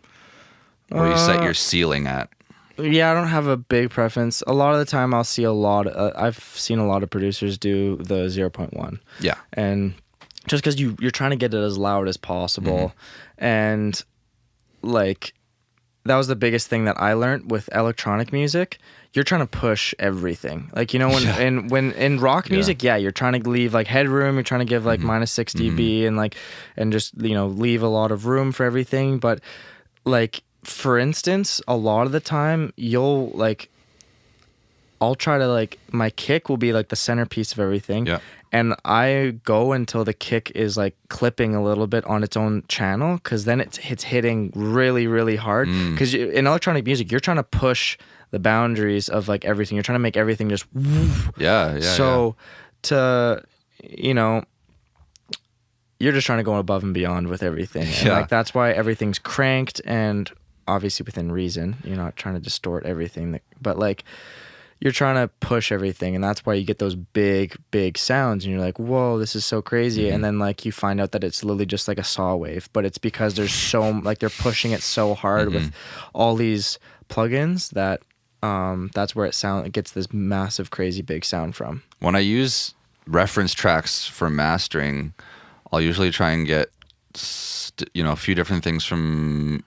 Or you set your ceiling at? Yeah, I don't have a big preference. A lot of the time I'll see I've seen a lot of producers do the 0.1. Yeah. And just because you're trying to get it as loud as possible. And like, that was the biggest thing that I learned with electronic music. You're trying to push everything. Like, you know, when in rock music, you're trying to leave like headroom. You're trying to give like minus 6 dB and just, you know, leave a lot of room for everything. But like, for instance, a lot of the time I'll try to like, my kick will be like the centerpiece of everything. Yeah. And I go until the kick is like clipping a little bit on its own channel, because then it's hitting really, really hard. Because in electronic music, you're trying to push the boundaries of like everything. You're trying to make everything just So you know, you're just trying to go above and beyond with everything. And like, that's why everything's cranked, and obviously within reason. You're not trying to distort everything, but like, you're trying to push everything, and that's why you get those big, big sounds, and you're like, whoa, this is so crazy. And then like, you find out that it's literally just like a saw wave, but it's because there's like, they're pushing it so hard with all these plugins that that's where it gets this massive, crazy big sound from. When I use reference tracks for mastering, I'll usually try and get a few different things from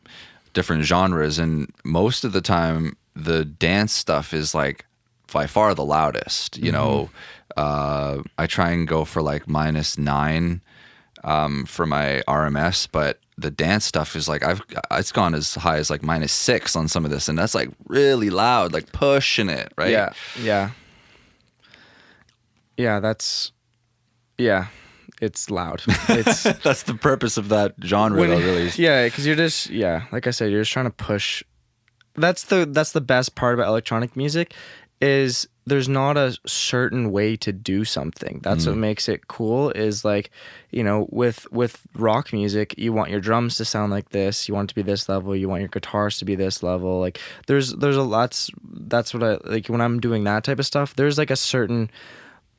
different genres, and most of the time the dance stuff is like by far the loudest. You know, I try and go for like minus 9 for my RMS, but the dance stuff is like, it's gone as high as like minus 6 on some of this, and that's like really loud, like pushing it, right? It's loud. It's that's the purpose of that genre, though, really. Yeah, because you're just like I said, you're just trying to push. That's the best part about electronic music, is there's not a certain way to do something. That's what makes it cool. Is like, you know, with rock music, you want your drums to sound like this, you want it to be this level, you want your guitars to be this level. Like, there's a lots. That's what I like when I'm doing that type of stuff. There's like a certain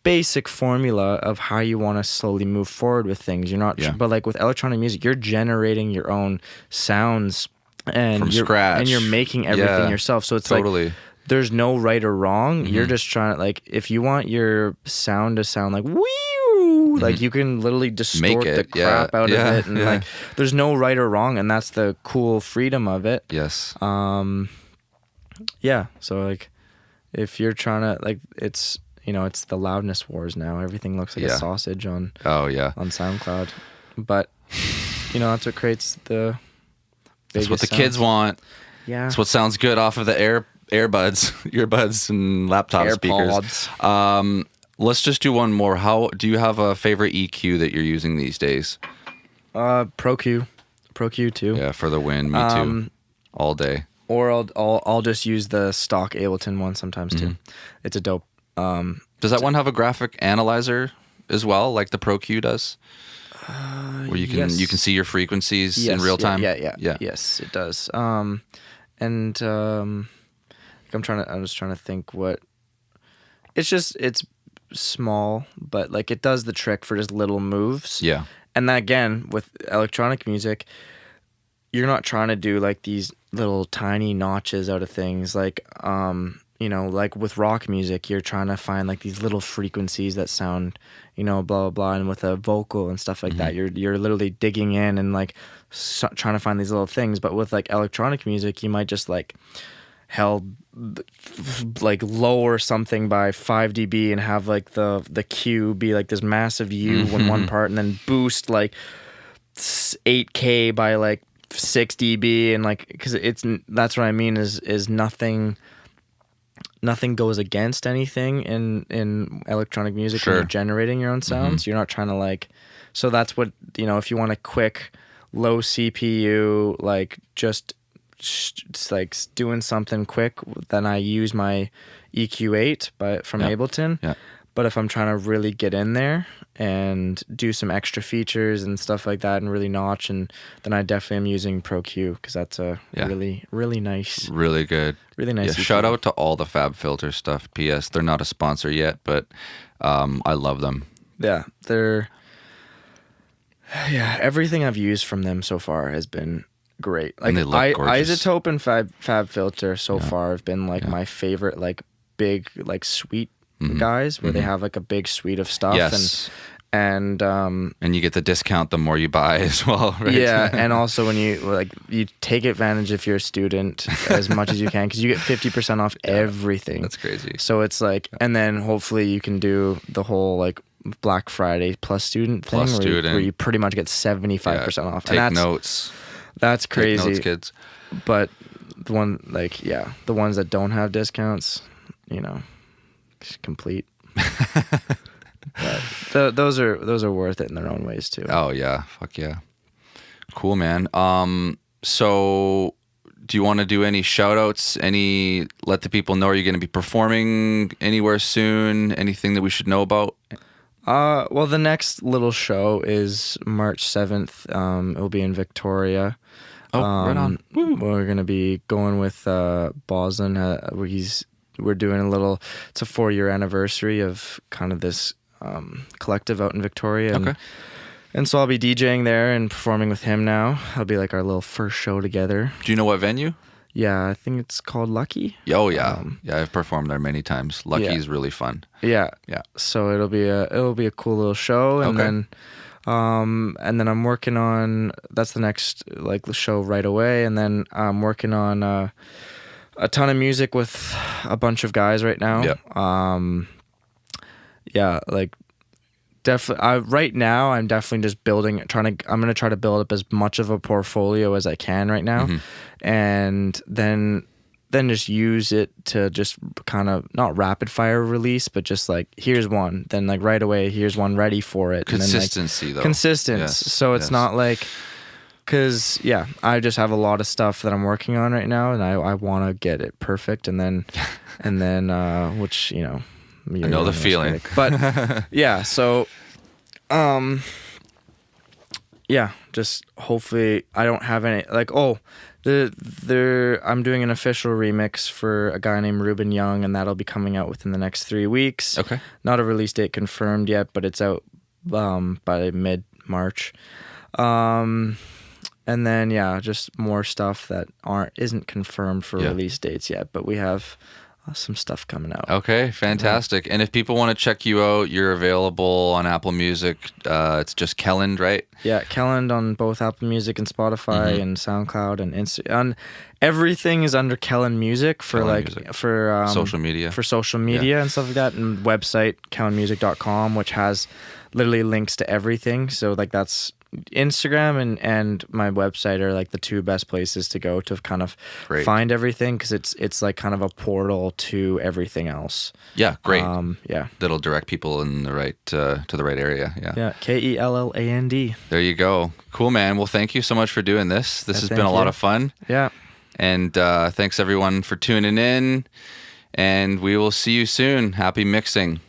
basic formula of how you want to slowly move forward with things. You're not, but like with electronic music, you're generating your own sounds and from scratch, and you're making everything yourself. So it's like, there's no right or wrong. You're just trying to, like, if you want your sound to sound like wee, like, you can literally distort the crap out of it, and like, there's no right or wrong, and that's the cool freedom of it. Yes. So like, if you're trying to, like, it's, you know, it's the loudness wars now. Everything looks like a sausage on SoundCloud. But, you know, that's what creates the biggest That's what the sounds. kids want. Yeah. That's what sounds good off of the earbuds and laptop speakers. Let's just do one more. Do you have a favorite EQ that you're using these days? Pro Q too. Yeah, for the win. Me too. All day. Or I'll just use the stock Ableton one sometimes too. It's a dope. Does that one have a graphic analyzer as well, like the Pro Q does? Where you can see your frequencies in real time. Yeah. Yes, it does. I'm just trying to think what. It's small, but like, it does the trick for just little moves. Yeah. And then again, with electronic music, you're not trying to do like these little tiny notches out of things. Like, you know, like with rock music, you're trying to find like these little frequencies that sound, you know, blah, blah, blah. And with a vocal and stuff like that, you're literally digging in and like trying to find these little things. But with like electronic music, you might just like like lower something by 5 dB and have like the Q be like this massive U in one part, and then boost like 8K by like 6 dB, and like, because that's what I mean is nothing nothing goes against anything in electronic music when you're generating your own sounds. You're not trying to like, so that's what, you know, if you want a quick, low CPU, like just like doing something quick, then I use my EQ8 from Ableton. Yeah. But if I'm trying to really get in there and do some extra features and stuff like that and really notch, and then I definitely am using Pro Q, because that's a really, really nice. Really good. Really nice. Yeah, shout out to all the FabFilter stuff. P.S. They're not a sponsor yet, but I love them. Yeah, everything I've used from them so far has been great. Like, and they look gorgeous. Isotope and FabFilter so far have been like my favorite, like big, like suite guys, where they have like a big suite of stuff. Yes. And you get the discount the more you buy as well, right? Yeah, and also when you take advantage if you're a student as much as you can, because you get 50% off everything. That's crazy. So it's like, and then hopefully you can do the whole like Black Friday plus student thing, where you pretty much get 75% off. Take notes. That's crazy. Take notes, kids. But the ones that don't have discounts, you know, complete. But those are worth it in their own ways too. Oh yeah, fuck yeah, cool, man. So do you want to do any shout outs? Let the people know, are you going to be performing anywhere soon? Anything that we should know about? Well, the next little show is March 7th. It will be in Victoria. Oh, right on. Woo. We're going to be going with Boslin. We're doing it's a 4-year anniversary of kind of this collective out in Victoria. Okay. And so I'll be DJing there and performing with him now. It'll be like our little first show together. Do you know what venue? Yeah, I think it's called Lucky. Oh yeah, I've performed there many times. Lucky's really fun. Yeah, yeah. So it'll be a cool little show, and then I'm working on, that's the next like show right away, and then I'm working on a ton of music with a bunch of guys right now. Yeah. Like definitely. Right now, I'm definitely just I'm gonna try to build up as much of a portfolio as I can right now, and then just use it to just kind of not rapid fire release, but just like, here's one, then like right away, here's one ready for it. Consistency, and then, like, Yes. So it's not like, because I just have a lot of stuff that I'm working on right now, and I want to get it perfect, and then which, you know, I know the feeling. But yeah, so just hopefully I don't have any like, I'm doing an official remix for a guy named Ruben Young, and that'll be coming out within the next 3 weeks. Okay. Not a release date confirmed yet, but it's out by mid-March. And then just more stuff that isn't confirmed for release dates yet, but we have some stuff coming out. Okay, fantastic. And if people want to check you out, you're available on Apple Music. It's just Kelland, right? Yeah, Kelland on both Apple Music and Spotify and SoundCloud and Instagram. Everything is under Kelland Music for for social media. For social media and stuff like that, and website kellandmusic.com, which has literally links to everything. So like that's Instagram and my website are like the two best places to go to kind of find everything, because it's like kind of a portal to everything else. Yeah, great. Yeah, that'll direct people in the right to the right area. Yeah. Kelland. There you go. Cool, man. Well, thank you so much for doing this. This has been a lot of fun. Yeah. And thanks everyone for tuning in, and we will see you soon. Happy mixing.